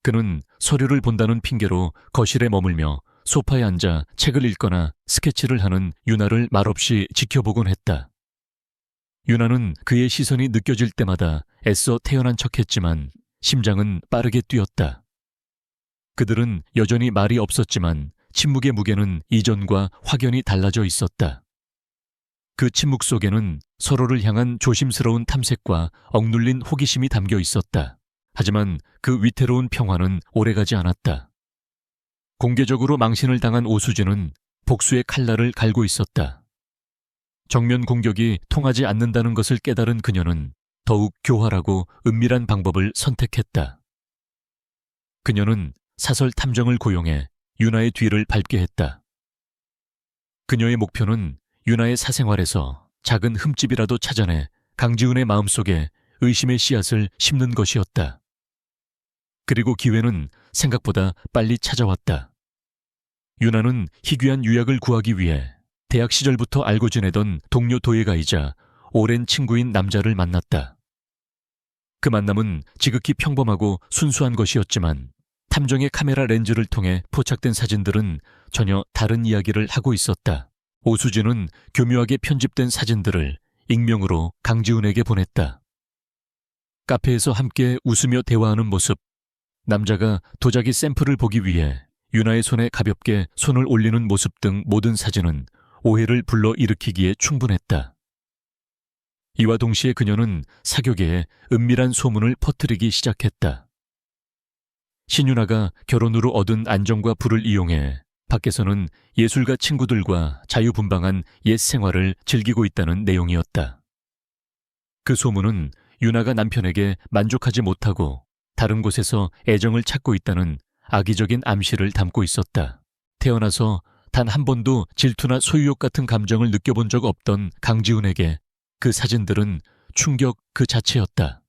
그는 서류를 본다는 핑계로 거실에 머물며 소파에 앉아 책을 읽거나 스케치를 하는 유나를 말없이 지켜보곤 했다. 유나는 그의 시선이 느껴질 때마다 애써 태연한 척했지만 심장은 빠르게 뛰었다. 그들은 여전히 말이 없었지만 침묵의 무게는 이전과 확연히 달라져 있었다. 그 침묵 속에는 서로를 향한 조심스러운 탐색과 억눌린 호기심이 담겨 있었다. 하지만 그 위태로운 평화는 오래가지 않았다. 공개적으로 망신을 당한 오수진은 복수의 칼날을 갈고 있었다. 정면 공격이 통하지 않는다는 것을 깨달은 그녀는 더욱 교활하고 은밀한 방법을 선택했다. 그녀는 사설 탐정을 고용해 유나의 뒤를 밟게 했다. 그녀의 목표는 유나의 사생활에서 작은 흠집이라도 찾아내 강지훈의 마음속에 의심의 씨앗을 심는 것이었다. 그리고 기회는 생각보다 빨리 찾아왔다. 유나는 희귀한 유약을 구하기 위해 대학 시절부터 알고 지내던 동료 도예가이자 오랜 친구인 남자를 만났다. 그 만남은 지극히 평범하고 순수한 것이었지만 탐정의 카메라 렌즈를 통해 포착된 사진들은 전혀 다른 이야기를 하고 있었다. 오수진은 교묘하게 편집된 사진들을 익명으로 강지훈에게 보냈다. 카페에서 함께 웃으며 대화하는 모습, 남자가 도자기 샘플을 보기 위해 유나의 손에 가볍게 손을 올리는 모습 등 모든 사진은 오해를 불러일으키기에 충분했다. 이와 동시에 그녀는 사교계에 은밀한 소문을 퍼뜨리기 시작했다. 신유나가 결혼으로 얻은 안정과 부를 이용해 밖에서는 예술가 친구들과 자유분방한 옛 생활을 즐기고 있다는 내용이었다. 그 소문은 유나가 남편에게 만족하지 못하고 다른 곳에서 애정을 찾고 있다는 악의적인 암시를 담고 있었다. 태어나서 단 한 번도 질투나 소유욕 같은 감정을 느껴본 적 없던 강지훈에게 그 사진들은 충격 그 자체였다.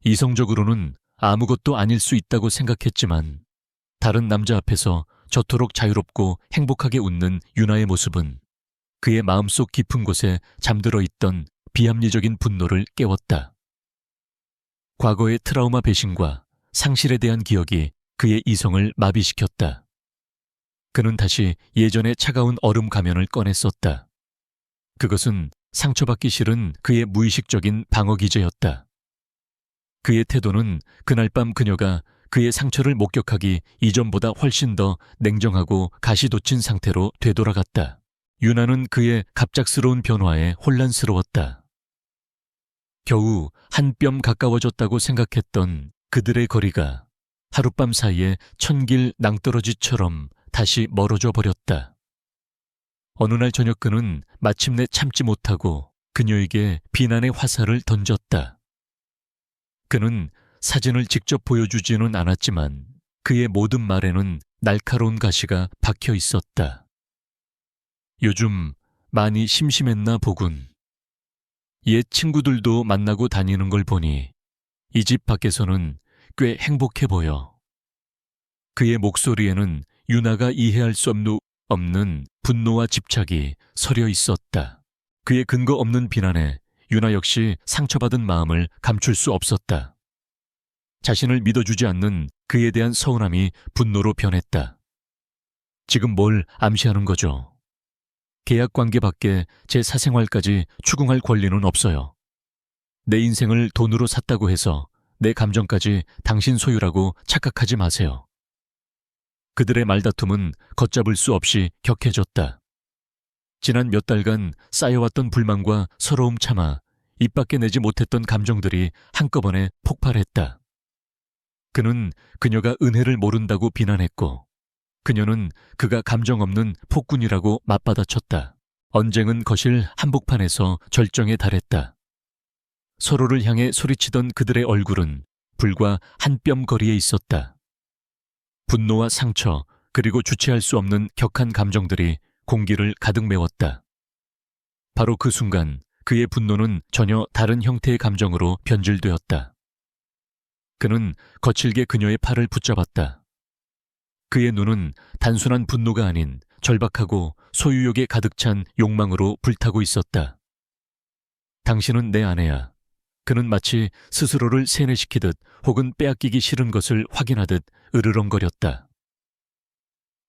이성적으로는 아무것도 아닐 수 있다고 생각했지만 다른 남자 앞에서 저토록 자유롭고 행복하게 웃는 유나의 모습은 그의 마음속 깊은 곳에 잠들어 있던 비합리적인 분노를 깨웠다. 과거의 트라우마 배신과 상실에 대한 기억이 그의 이성을 마비시켰다. 그는 다시 예전의 차가운 얼음 가면을 꺼냈었다. 그것은 상처받기 싫은 그의 무의식적인 방어 기제였다. 그의 태도는 그날 밤 그녀가 그의 상처를 목격하기 이전보다 훨씬 더 냉정하고 가시돋친 상태로 되돌아갔다. 유나는 그의 갑작스러운 변화에 혼란스러웠다. 겨우 한 뼘 가까워졌다고 생각했던 그들의 거리가 하룻밤 사이에 천길 낭떠러지처럼 다시 멀어져 버렸다. 어느 날 저녁 그는 마침내 참지 못하고 그녀에게 비난의 화살을 던졌다. 그는 사진을 직접 보여주지는 않았지만 그의 모든 말에는 날카로운 가시가 박혀 있었다. 요즘 많이 심심했나 보군. 옛 친구들도 만나고 다니는 걸 보니 이 집 밖에서는 꽤 행복해 보여. 그의 목소리에는 유나가 이해할 수 없는 없는 분노와 집착이 서려 있었다. 그의 근거 없는 비난에 유나 역시 상처받은 마음을 감출 수 없었다. 자신을 믿어주지 않는 그에 대한 서운함이 분노로 변했다. 지금 뭘 암시하는 거죠? 계약 관계 밖에 제 사생활까지 추궁할 권리는 없어요. 내 인생을 돈으로 샀다고 해서 내 감정까지 당신 소유라고 착각하지 마세요. 그들의 말다툼은 걷잡을 수 없이 격해졌다. 지난 몇 달간 쌓여왔던 불만과 서러움 참아 입 밖에 내지 못했던 감정들이 한꺼번에 폭발했다. 그는 그녀가 은혜를 모른다고 비난했고, 그녀는 그가 감정 없는 폭군이라고 맞받아쳤다. 언쟁은 거실 한복판에서 절정에 달했다. 서로를 향해 소리치던 그들의 얼굴은 불과 한 뼘 거리에 있었다. 분노와 상처, 그리고 주체할 수 없는 격한 감정들이 공기를 가득 메웠다. 바로 그 순간 그의 분노는 전혀 다른 형태의 감정으로 변질되었다. 그는 거칠게 그녀의 팔을 붙잡았다. 그의 눈은 단순한 분노가 아닌 절박하고 소유욕에 가득 찬 욕망으로 불타고 있었다. 당신은 내 아내야. 그는 마치 스스로를 세뇌시키듯 혹은 빼앗기기 싫은 것을 확인하듯 으르렁거렸다.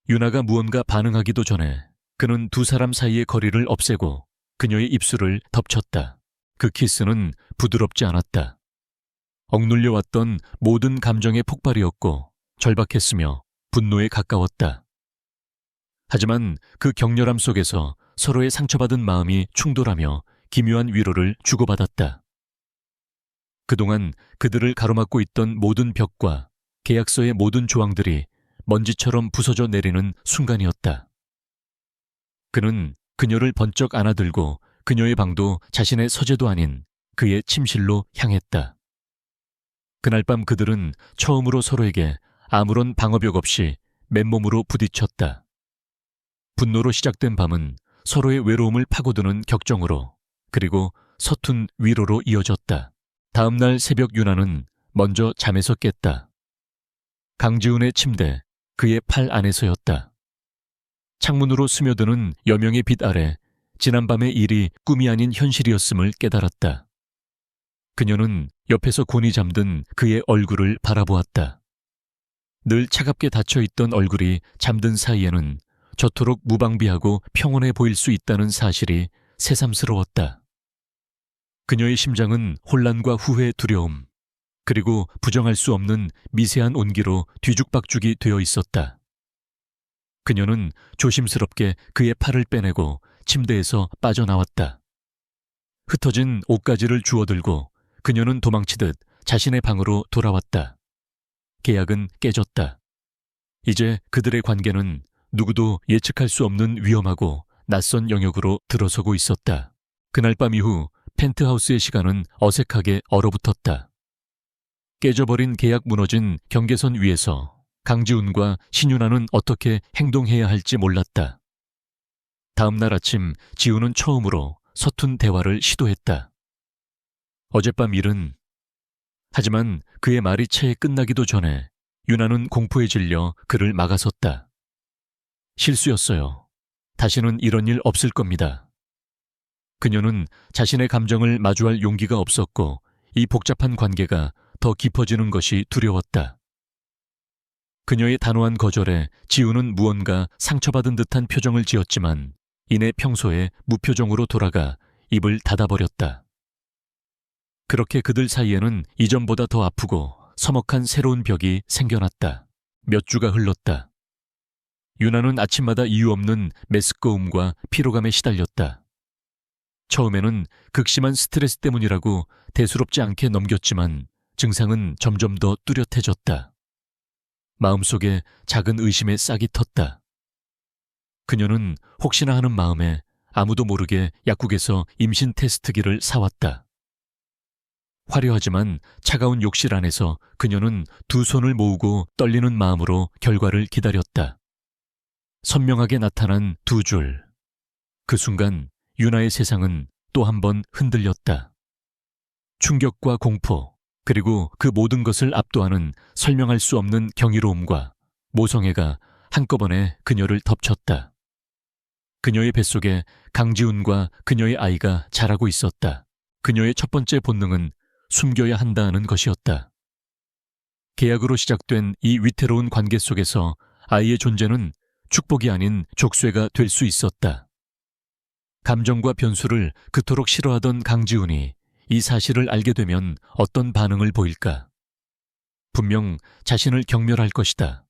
유나가 무언가 반응하기도 전에 그는 두 사람 사이의 거리를 없애고 그녀의 입술을 덮쳤다. 그 키스는 부드럽지 않았다. 억눌려왔던 모든 감정의 폭발이었고 절박했으며 분노에 가까웠다. 하지만 그 격렬함 속에서 서로의 상처받은 마음이 충돌하며 기묘한 위로를 주고받았다. 그동안 그들을 가로막고 있던 모든 벽과 계약서의 모든 조항들이 먼지처럼 부서져 내리는 순간이었다. 그는 그녀를 번쩍 안아들고 그녀의 방도 자신의 서재도 아닌 그의 침실로 향했다. 그날 밤 그들은 처음으로 서로에게 아무런 방어벽 없이 맨몸으로 부딪혔다. 분노로 시작된 밤은 서로의 외로움을 파고드는 격정으로, 그리고 서툰 위로로 이어졌다. 다음 날 새벽 유나는 먼저 잠에서 깼다. 강지훈의 침대, 그의 팔 안에서였다. 창문으로 스며드는 여명의 빛 아래 지난밤의 일이 꿈이 아닌 현실이었음을 깨달았다. 그녀는 옆에서 곤히 잠든 그의 얼굴을 바라보았다. 늘 차갑게 닫혀있던 얼굴이 잠든 사이에는 저토록 무방비하고 평온해 보일 수 있다는 사실이 새삼스러웠다. 그녀의 심장은 혼란과 후회, 두려움, 그리고 부정할 수 없는 미세한 온기로 뒤죽박죽이 되어 있었다. 그녀는 조심스럽게 그의 팔을 빼내고 침대에서 빠져나왔다. 흩어진 옷가지를 주워들고 그녀는 도망치듯 자신의 방으로 돌아왔다. 계약은 깨졌다. 이제 그들의 관계는 누구도 예측할 수 없는 위험하고 낯선 영역으로 들어서고 있었다. 그날 밤 이후 펜트하우스의 시간은 어색하게 얼어붙었다. 깨져버린 계약, 무너진 경계선 위에서 강지훈과 신윤아는 어떻게 행동해야 할지 몰랐다. 다음 날 아침 지훈은 처음으로 서툰 대화를 시도했다. 어젯밤 일은... 하지만 그의 말이 채 끝나기도 전에 유나는 공포에 질려 그를 막아섰다. 실수였어요. 다시는 이런 일 없을 겁니다. 그녀는 자신의 감정을 마주할 용기가 없었고 이 복잡한 관계가 더 깊어지는 것이 두려웠다. 그녀의 단호한 거절에 지훈은 무언가 상처받은 듯한 표정을 지었지만 이내 평소에 무표정으로 돌아가 입을 닫아버렸다. 그렇게 그들 사이에는 이전보다 더 아프고 서먹한 새로운 벽이 생겨났다. 몇 주가 흘렀다. 유나는 아침마다 이유 없는 메스꺼움과 피로감에 시달렸다. 처음에는 극심한 스트레스 때문이라고 대수롭지 않게 넘겼지만 증상은 점점 더 뚜렷해졌다. 마음속에 작은 의심의 싹이 텄다. 그녀는 혹시나 하는 마음에 아무도 모르게 약국에서 임신 테스트기를 사왔다. 화려하지만 차가운 욕실 안에서 그녀는 두 손을 모으고 떨리는 마음으로 결과를 기다렸다. 선명하게 나타난 두 줄. 그 순간 유나의 세상은 또 한 번 흔들렸다. 충격과 공포, 그리고 그 모든 것을 압도하는 설명할 수 없는 경이로움과 모성애가 한꺼번에 그녀를 덮쳤다. 그녀의 뱃속에 강지훈과 그녀의 아이가 자라고 있었다. 그녀의 첫 번째 본능은 숨겨야 한다는 것이었다. 계약으로 시작된 이 위태로운 관계 속에서 아이의 존재는 축복이 아닌 족쇄가 될 수 있었다. 감정과 변수를 그토록 싫어하던 강지훈이 이 사실을 알게 되면 어떤 반응을 보일까? 분명 자신을 경멸할 것이다.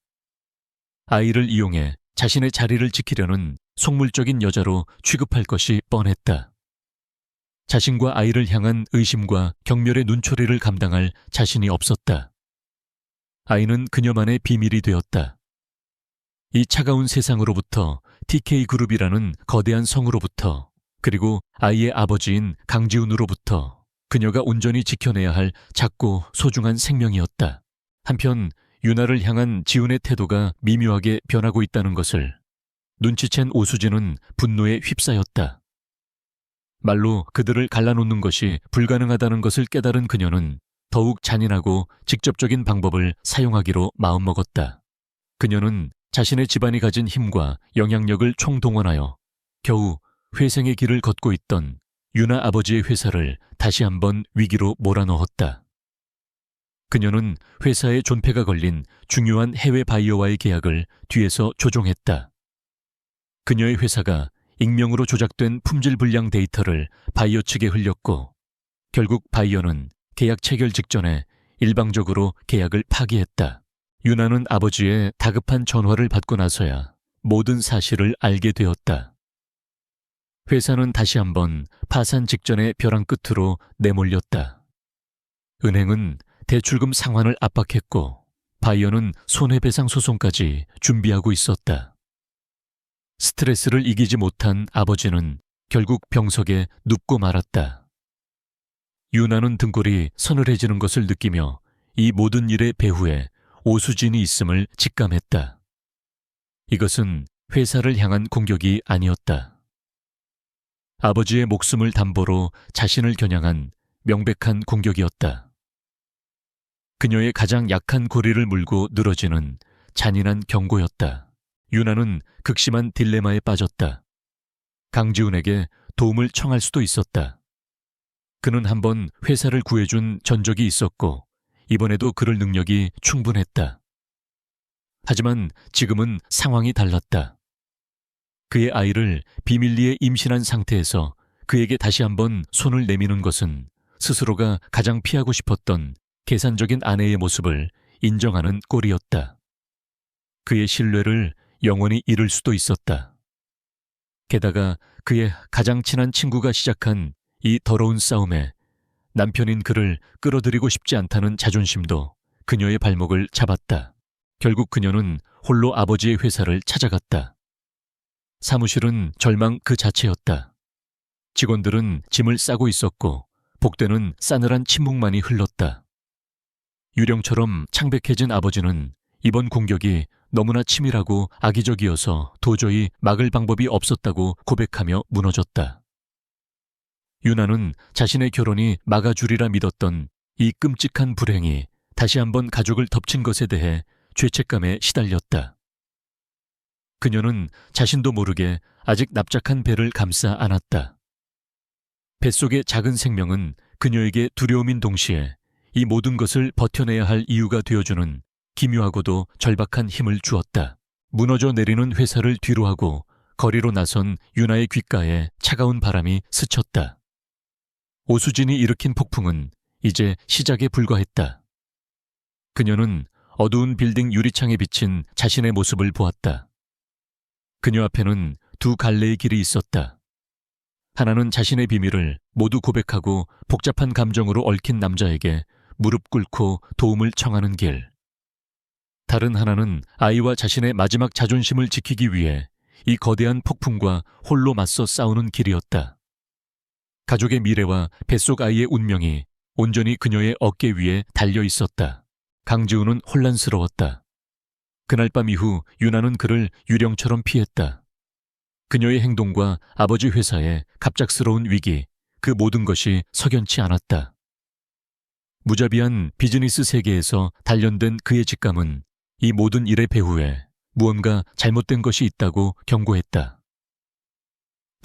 아이를 이용해 자신의 자리를 지키려는 속물적인 여자로 취급할 것이 뻔했다. 자신과 아이를 향한 의심과 경멸의 눈초리를 감당할 자신이 없었다. 아이는 그녀만의 비밀이 되었다. 이 차가운 세상으로부터 TK그룹이라는 거대한 성으로부터 그리고 아이의 아버지인 강지훈으로부터 그녀가 온전히 지켜내야 할 작고 소중한 생명이었다. 한편 유나를 향한 지훈의 태도가 미묘하게 변하고 있다는 것을 눈치챈 오수진은 분노에 휩싸였다. 말로 그들을 갈라놓는 것이 불가능하다는 것을 깨달은 그녀는 더욱 잔인하고 직접적인 방법을 사용하기로 마음먹었다. 그녀는 자신의 집안이 가진 힘과 영향력을 총동원하여 겨우 회생의 길을 걷고 있던 유나 아버지의 회사를 다시 한번 위기로 몰아넣었다. 그녀는 회사의 존폐가 걸린 중요한 해외 바이어와의 계약을 뒤에서 조종했다. 그녀의 회사가 익명으로 조작된 품질 불량 데이터를 바이어 측에 흘렸고 결국 바이어는 계약 체결 직전에 일방적으로 계약을 파기했다. 유나는 아버지의 다급한 전화를 받고 나서야 모든 사실을 알게 되었다. 회사는 다시 한번 파산 직전의 벼랑 끝으로 내몰렸다. 은행은 대출금 상환을 압박했고 바이어는 손해배상 소송까지 준비하고 있었다. 스트레스를 이기지 못한 아버지는 결국 병석에 눕고 말았다. 유나는 등골이 서늘해지는 것을 느끼며 이 모든 일의 배후에 오수진이 있음을 직감했다. 이것은 회사를 향한 공격이 아니었다. 아버지의 목숨을 담보로 자신을 겨냥한 명백한 공격이었다. 그녀의 가장 약한 고리를 물고 늘어지는 잔인한 경고였다. 유나는 극심한 딜레마에 빠졌다. 강지훈에게 도움을 청할 수도 있었다. 그는 한번 회사를 구해준 전적이 있었고 이번에도 그럴 능력이 충분했다. 하지만 지금은 상황이 달랐다. 그의 아이를 비밀리에 임신한 상태에서 그에게 다시 한번 손을 내미는 것은 스스로가 가장 피하고 싶었던 계산적인 아내의 모습을 인정하는 꼴이었다. 그의 신뢰를 영원히 잃을 수도 있었다. 게다가 그의 가장 친한 친구가 시작한 이 더러운 싸움에 남편인 그를 끌어들이고 싶지 않다는 자존심도 그녀의 발목을 잡았다. 결국 그녀는 홀로 아버지의 회사를 찾아갔다. 사무실은 절망 그 자체였다. 직원들은 짐을 싸고 있었고 복대는 싸늘한 침묵만이 흘렀다. 유령처럼 창백해진 아버지는 이번 공격이 너무나 치밀하고 악의적이어서 도저히 막을 방법이 없었다고 고백하며 무너졌다. 유나는 자신의 결혼이 막아주리라 믿었던 이 끔찍한 불행이 다시 한번 가족을 덮친 것에 대해 죄책감에 시달렸다. 그녀는 자신도 모르게 아직 납작한 배를 감싸 안았다. 뱃속의 작은 생명은 그녀에게 두려움인 동시에 이 모든 것을 버텨내야 할 이유가 되어주는 기묘하고도 절박한 힘을 주었다. 무너져 내리는 회사를 뒤로하고 거리로 나선 유나의 귓가에 차가운 바람이 스쳤다. 오수진이 일으킨 폭풍은 이제 시작에 불과했다. 그녀는 어두운 빌딩 유리창에 비친 자신의 모습을 보았다. 그녀 앞에는 두 갈래의 길이 있었다. 하나는 자신의 비밀을 모두 고백하고 복잡한 감정으로 얽힌 남자에게 무릎 꿇고 도움을 청하는 길. 다른 하나는 아이와 자신의 마지막 자존심을 지키기 위해 이 거대한 폭풍과 홀로 맞서 싸우는 길이었다. 가족의 미래와 뱃속 아이의 운명이 온전히 그녀의 어깨 위에 달려 있었다. 강지훈은 혼란스러웠다. 그날 밤 이후 유나는 그를 유령처럼 피했다. 그녀의 행동과 아버지 회사의 갑작스러운 위기, 그 모든 것이 석연치 않았다. 무자비한 비즈니스 세계에서 단련된 그의 직감은 이 모든 일의 배후에 무언가 잘못된 것이 있다고 경고했다.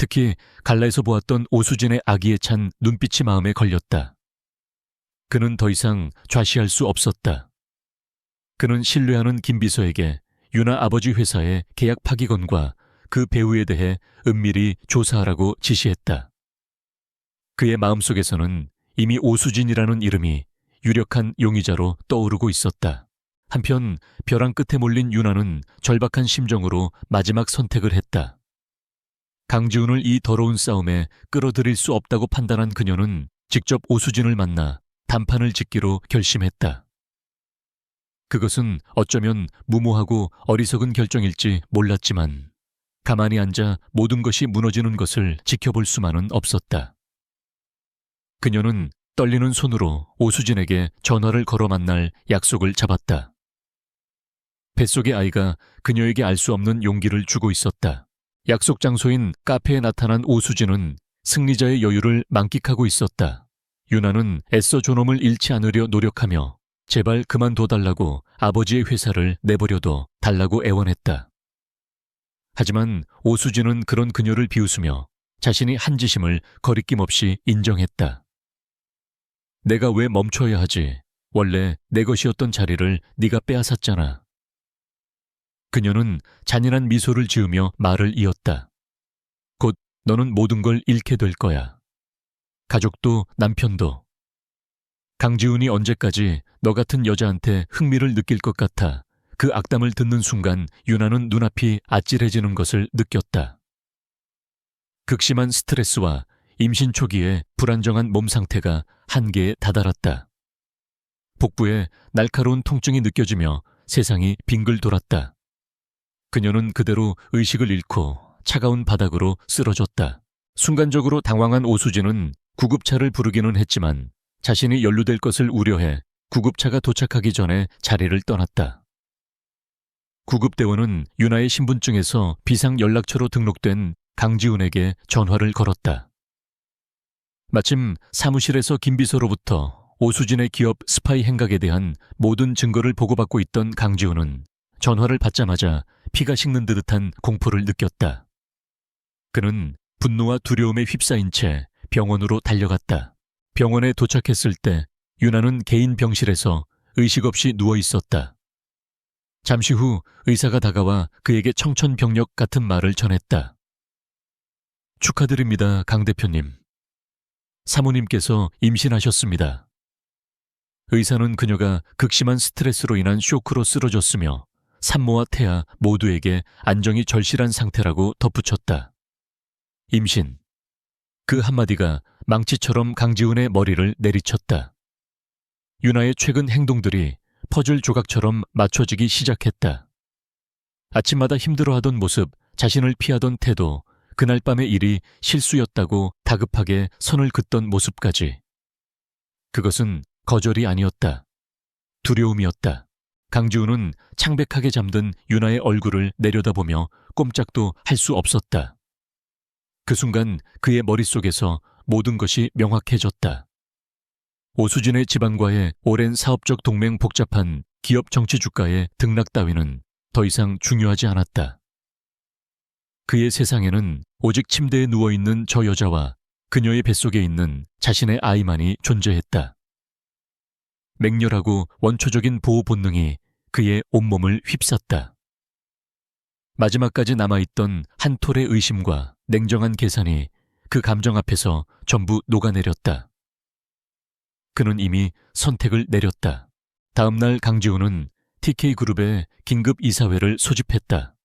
특히 갈라에서 보았던 오수진의 악의에 찬 눈빛이 마음에 걸렸다. 그는 더 이상 좌시할 수 없었다. 그는 신뢰하는 김 비서에게 유나 아버지 회사의 계약 파기건과 그 배우에 대해 은밀히 조사하라고 지시했다. 그의 마음속에서는 이미 오수진이라는 이름이 유력한 용의자로 떠오르고 있었다. 한편 벼랑 끝에 몰린 유나는 절박한 심정으로 마지막 선택을 했다. 강지훈을 이 더러운 싸움에 끌어들일 수 없다고 판단한 그녀는 직접 오수진을 만나 단판을 짓기로 결심했다. 그것은 어쩌면 무모하고 어리석은 결정일지 몰랐지만 가만히 앉아 모든 것이 무너지는 것을 지켜볼 수만은 없었다. 그녀는 떨리는 손으로 오수진에게 전화를 걸어 만날 약속을 잡았다. 뱃속의 아이가 그녀에게 알 수 없는 용기를 주고 있었다. 약속 장소인 카페에 나타난 오수진은 승리자의 여유를 만끽하고 있었다. 유나는 애써 존엄을 잃지 않으려 노력하며 제발 그만둬달라고 아버지의 회사를 내버려둬 달라고 애원했다. 하지만 오수진은 그런 그녀를 비웃으며 자신이 한 짓임을 거리낌 없이 인정했다. 내가 왜 멈춰야 하지? 원래 내 것이었던 자리를 네가 빼앗았잖아. 그녀는 잔인한 미소를 지으며 말을 이었다. 곧 너는 모든 걸 잃게 될 거야. 가족도 남편도. 강지훈이 언제까지 너 같은 여자한테 흥미를 느낄 것 같아. 그 악담을 듣는 순간 유나는 눈앞이 아찔해지는 것을 느꼈다. 극심한 스트레스와 임신 초기의 불안정한 몸 상태가 한계에 다다랐다. 복부에 날카로운 통증이 느껴지며 세상이 빙글 돌았다. 그녀는 그대로 의식을 잃고 차가운 바닥으로 쓰러졌다. 순간적으로 당황한 오수진은 구급차를 부르기는 했지만 자신이 연루될 것을 우려해 구급차가 도착하기 전에 자리를 떠났다. 구급대원은 유나의 신분증에서 비상연락처로 등록된 강지훈에게 전화를 걸었다. 마침 사무실에서 김 비서로부터 오수진의 기업 스파이 행각에 대한 모든 증거를 보고받고 있던 강지훈은 전화를 받자마자 피가 식는 듯한 공포를 느꼈다. 그는 분노와 두려움에 휩싸인 채 병원으로 달려갔다. 병원에 도착했을 때 유나는 개인 병실에서 의식 없이 누워 있었다. 잠시 후 의사가 다가와 그에게 청천벽력 같은 말을 전했다. 축하드립니다, 강 대표님. 사모님께서 임신하셨습니다. 의사는 그녀가 극심한 스트레스로 인한 쇼크로 쓰러졌으며 산모와 태아 모두에게 안정이 절실한 상태라고 덧붙였다. 임신. 그 한마디가 망치처럼 강지훈의 머리를 내리쳤다. 유나의 최근 행동들이 퍼즐 조각처럼 맞춰지기 시작했다. 아침마다 힘들어하던 모습, 자신을 피하던 태도, 그날 밤의 일이 실수였다고 다급하게 선을 긋던 모습까지. 그것은 거절이 아니었다. 두려움이었다. 강지훈은 창백하게 잠든 유나의 얼굴을 내려다보며 꼼짝도 할 수 없었다. 그 순간 그의 머릿속에서 모든 것이 명확해졌다. 오수진의 집안과의 오랜 사업적 동맹 복잡한 기업 정치 주가의 등락 따위는 더 이상 중요하지 않았다. 그의 세상에는 오직 침대에 누워있는 저 여자와 그녀의 뱃속에 있는 자신의 아이만이 존재했다. 맹렬하고 원초적인 보호 본능이 그의 온몸을 휩쌌다. 마지막까지 남아있던 한 톨의 의심과 냉정한 계산이 그 감정 앞에서 전부 녹아내렸다. 그는 이미 선택을 내렸다. 다음 날 강지훈은 TK그룹의 긴급 이사회를 소집했다.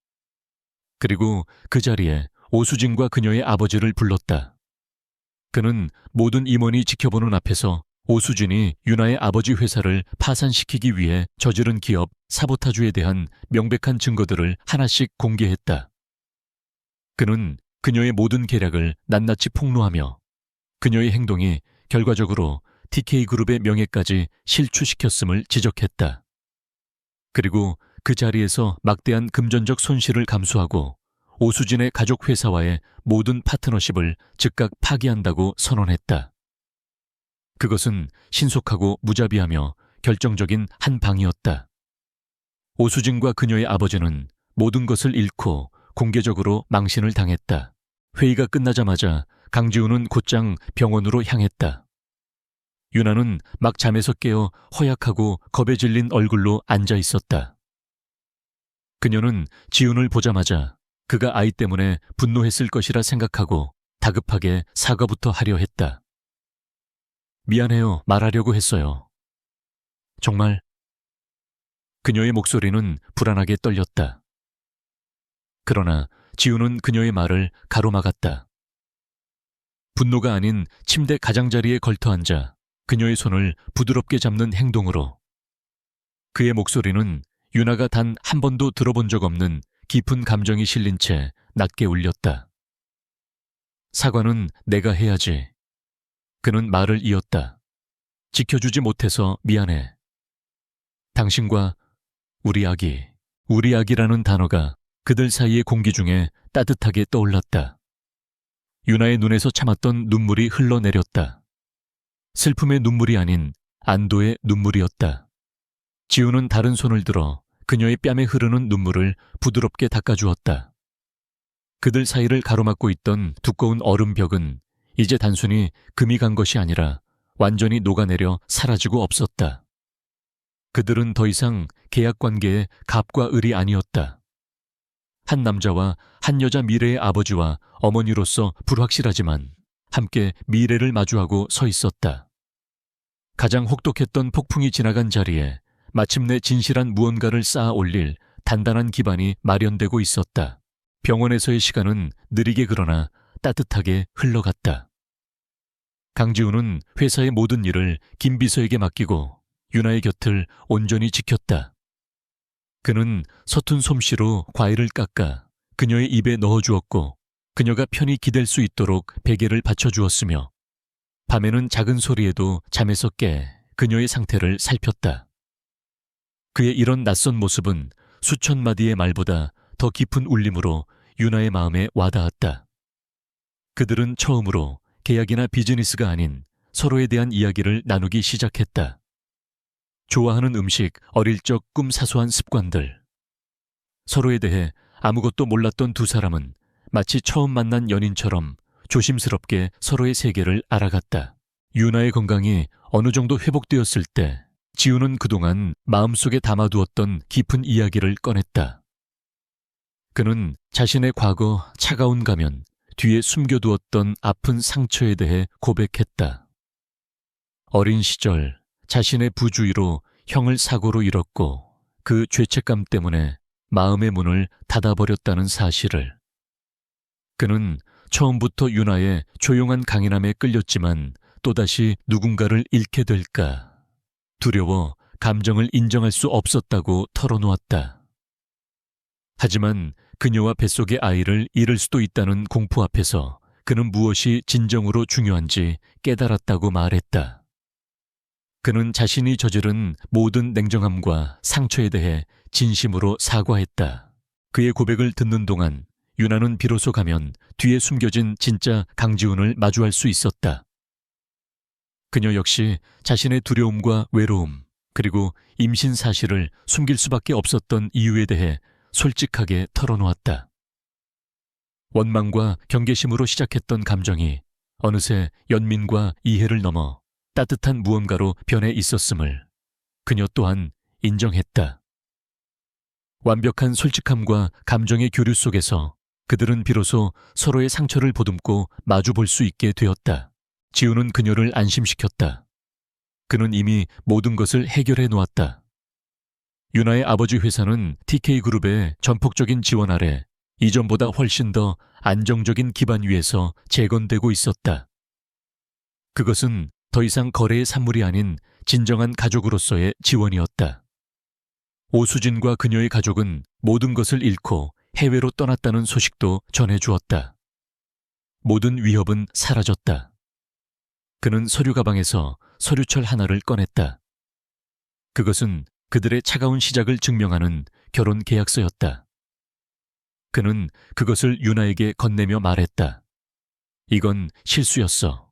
그리고 그 자리에 오수진과 그녀의 아버지를 불렀다. 그는 모든 임원이 지켜보는 앞에서 오수진이 유나의 아버지 회사를 파산시키기 위해 저지른 기업 사보타주에 대한 명백한 증거들을 하나씩 공개했다. 그는 그녀의 모든 계략을 낱낱이 폭로하며 그녀의 행동이 결과적으로 TK그룹의 명예까지 실추시켰음을 지적했다. 그리고 그 자리에서 막대한 금전적 손실을 감수하고 오수진의 가족 회사와의 모든 파트너십을 즉각 파기한다고 선언했다. 그것은 신속하고 무자비하며 결정적인 한 방이었다. 오수진과 그녀의 아버지는 모든 것을 잃고 공개적으로 망신을 당했다. 회의가 끝나자마자 강지우는 곧장 병원으로 향했다. 유나는 막 잠에서 깨어 허약하고 겁에 질린 얼굴로 앉아 있었다. 그녀는 지훈을 보자마자 그가 아이 때문에 분노했을 것이라 생각하고 다급하게 사과부터 하려 했다. 미안해요. 말하려고 했어요. 정말? 그녀의 목소리는 불안하게 떨렸다. 그러나 지훈은 그녀의 말을 가로막았다. 분노가 아닌 침대 가장자리에 걸터앉아 그녀의 손을 부드럽게 잡는 행동으로. 그의 목소리는 유나가 단 한 번도 들어본 적 없는 깊은 감정이 실린 채 낮게 울렸다. 사과는 내가 해야지. 그는 말을 이었다. 지켜주지 못해서 미안해. 당신과 우리 아기라는 단어가 그들 사이의 공기 중에 따뜻하게 떠올랐다. 유나의 눈에서 참았던 눈물이 흘러내렸다. 슬픔의 눈물이 아닌 안도의 눈물이었다. 지우는 다른 손을 들어 그녀의 뺨에 흐르는 눈물을 부드럽게 닦아주었다. 그들 사이를 가로막고 있던 두꺼운 얼음벽은 이제 단순히 금이 간 것이 아니라 완전히 녹아내려 사라지고 없었다. 그들은 더 이상 계약관계의 갑과 을이 아니었다. 한 남자와 한 여자 미래의 아버지와 어머니로서 불확실하지만 함께 미래를 마주하고 서 있었다. 가장 혹독했던 폭풍이 지나간 자리에 마침내 진실한 무언가를 쌓아 올릴 단단한 기반이 마련되고 있었다. 병원에서의 시간은 느리게 그러나 따뜻하게 흘러갔다. 강지우는 회사의 모든 일을 김 비서에게 맡기고 유나의 곁을 온전히 지켰다. 그는 서툰 솜씨로 과일을 깎아 그녀의 입에 넣어주었고 그녀가 편히 기댈 수 있도록 베개를 받쳐주었으며 밤에는 작은 소리에도 잠에서 깨 그녀의 상태를 살폈다. 그의 이런 낯선 모습은 수천 마디의 말보다 더 깊은 울림으로 유나의 마음에 와닿았다. 그들은 처음으로 계약이나 비즈니스가 아닌 서로에 대한 이야기를 나누기 시작했다. 좋아하는 음식, 어릴 적 꿈 사소한 습관들. 서로에 대해 아무것도 몰랐던 두 사람은 마치 처음 만난 연인처럼 조심스럽게 서로의 세계를 알아갔다. 유나의 건강이 어느 정도 회복되었을 때 지우는 그동안 마음속에 담아두었던 깊은 이야기를 꺼냈다. 그는 자신의 과거 차가운 가면, 뒤에 숨겨두었던 아픈 상처에 대해 고백했다. 어린 시절 자신의 부주의로 형을 사고로 잃었고 그 죄책감 때문에 마음의 문을 닫아버렸다는 사실을. 그는 처음부터 유나의 조용한 강인함에 끌렸지만 또다시 누군가를 잃게 될까 두려워 감정을 인정할 수 없었다고 털어놓았다. 하지만 그녀와 뱃속의 아이를 잃을 수도 있다는 공포 앞에서 그는 무엇이 진정으로 중요한지 깨달았다고 말했다. 그는 자신이 저지른 모든 냉정함과 상처에 대해 진심으로 사과했다. 그의 고백을 듣는 동안 유나는 비로소 가면 뒤에 숨겨진 진짜 강지훈을 마주할 수 있었다. 그녀 역시 자신의 두려움과 외로움, 그리고 임신 사실을 숨길 수밖에 없었던 이유에 대해 솔직하게 털어놓았다. 원망과 경계심으로 시작했던 감정이 어느새 연민과 이해를 넘어 따뜻한 무언가로 변해 있었음을 그녀 또한 인정했다. 완벽한 솔직함과 감정의 교류 속에서 그들은 비로소 서로의 상처를 보듬고 마주 볼 수 있게 되었다. 지우는 그녀를 안심시켰다. 그는 이미 모든 것을 해결해 놓았다. 유나의 아버지 회사는 TK그룹의 전폭적인 지원 아래 이전보다 훨씬 더 안정적인 기반 위에서 재건되고 있었다. 그것은 더 이상 거래의 산물이 아닌 진정한 가족으로서의 지원이었다. 오수진과 그녀의 가족은 모든 것을 잃고 해외로 떠났다는 소식도 전해주었다. 모든 위협은 사라졌다. 그는 서류 가방에서 서류철 하나를 꺼냈다. 그것은 그들의 차가운 시작을 증명하는 결혼 계약서였다. 그는 그것을 유나에게 건네며 말했다. 이건 실수였어.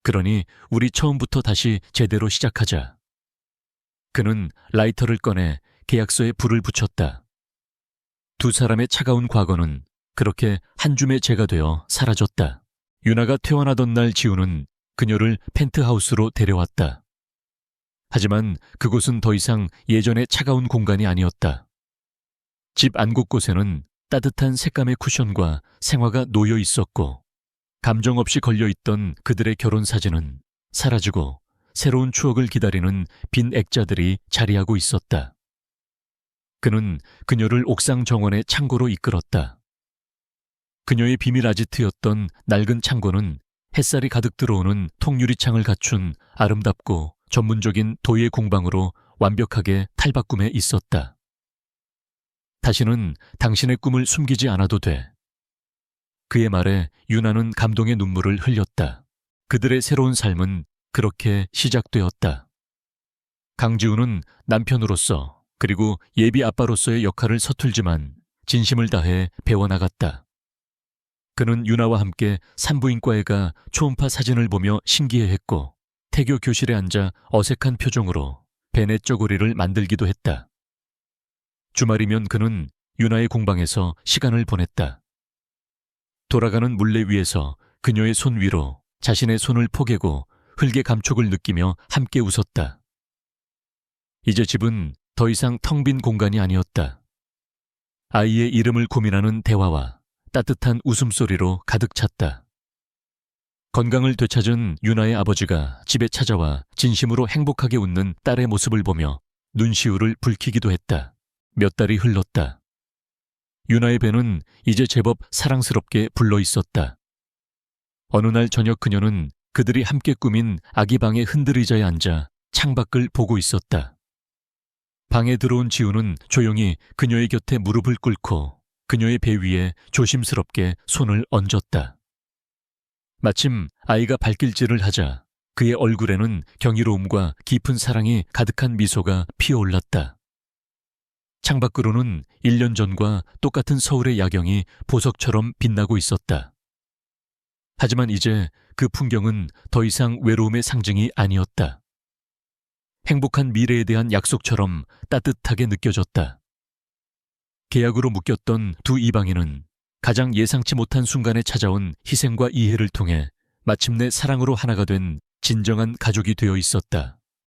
그러니 우리 처음부터 다시 제대로 시작하자. 그는 라이터를 꺼내 계약서에 불을 붙였다. 두 사람의 차가운 과거는 그렇게 한 줌의 재가 되어 사라졌다. 유나가 퇴원하던 날 지우는 그녀를 펜트하우스로 데려왔다. 하지만 그곳은 더 이상 예전의 차가운 공간이 아니었다. 집 안 곳곳에는 따뜻한 색감의 쿠션과 생화가 놓여 있었고, 감정 없이 걸려있던 그들의 결혼 사진은 사라지고 새로운 추억을 기다리는 빈 액자들이 자리하고 있었다. 그는 그녀를 옥상 정원의 창고로 이끌었다. 그녀의 비밀 아지트였던 낡은 창고는 햇살이 가득 들어오는 통유리창을 갖춘 아름답고 전문적인 도예 공방으로 완벽하게 탈바꿈해 있었다. 다시는 당신의 꿈을 숨기지 않아도 돼. 그의 말에 유나는 감동의 눈물을 흘렸다. 그들의 새로운 삶은 그렇게 시작되었다. 강지우는 남편으로서 그리고 예비 아빠로서의 역할을 서툴지만 진심을 다해 배워나갔다. 그는 유나와 함께 산부인과에 가 초음파 사진을 보며 신기해했고, 태교 교실에 앉아 어색한 표정으로 베네 쪼고리를 만들기도 했다. 주말이면 그는 유나의 공방에서 시간을 보냈다. 돌아가는 물레 위에서 그녀의 손 위로 자신의 손을 포개고 흙의 감촉을 느끼며 함께 웃었다. 이제 집은 더 이상 텅 빈 공간이 아니었다. 아이의 이름을 고민하는 대화와 따뜻한 웃음소리로 가득 찼다. 건강을 되찾은 유나의 아버지가 집에 찾아와 진심으로 행복하게 웃는 딸의 모습을 보며 눈시울을 붉히기도 했다. 몇 달이 흘렀다. 유나의 배는 이제 제법 사랑스럽게 불러 있었다. 어느 날 저녁 그녀는 그들이 함께 꾸민 아기 방의 흔들의자에 앉아 창밖을 보고 있었다. 방에 들어온 지우는 조용히 그녀의 곁에 무릎을 꿇고 그녀의 배 위에 조심스럽게 손을 얹었다. 마침 아이가 발길질을 하자 그의 얼굴에는 경이로움과 깊은 사랑이 가득한 미소가 피어올랐다. 창밖으로는 1년 전과 똑같은 서울의 야경이 보석처럼 빛나고 있었다. 하지만 이제 그 풍경은 더 이상 외로움의 상징이 아니었다. 행복한 미래에 대한 약속처럼 따뜻하게 느껴졌다. 계약으로 묶였던 두 이방인은 가장 예상치 못한 순간에 찾아온 희생과 이해를 통해 마침내 사랑으로 하나가 된 진정한 가족이 되어 있었다.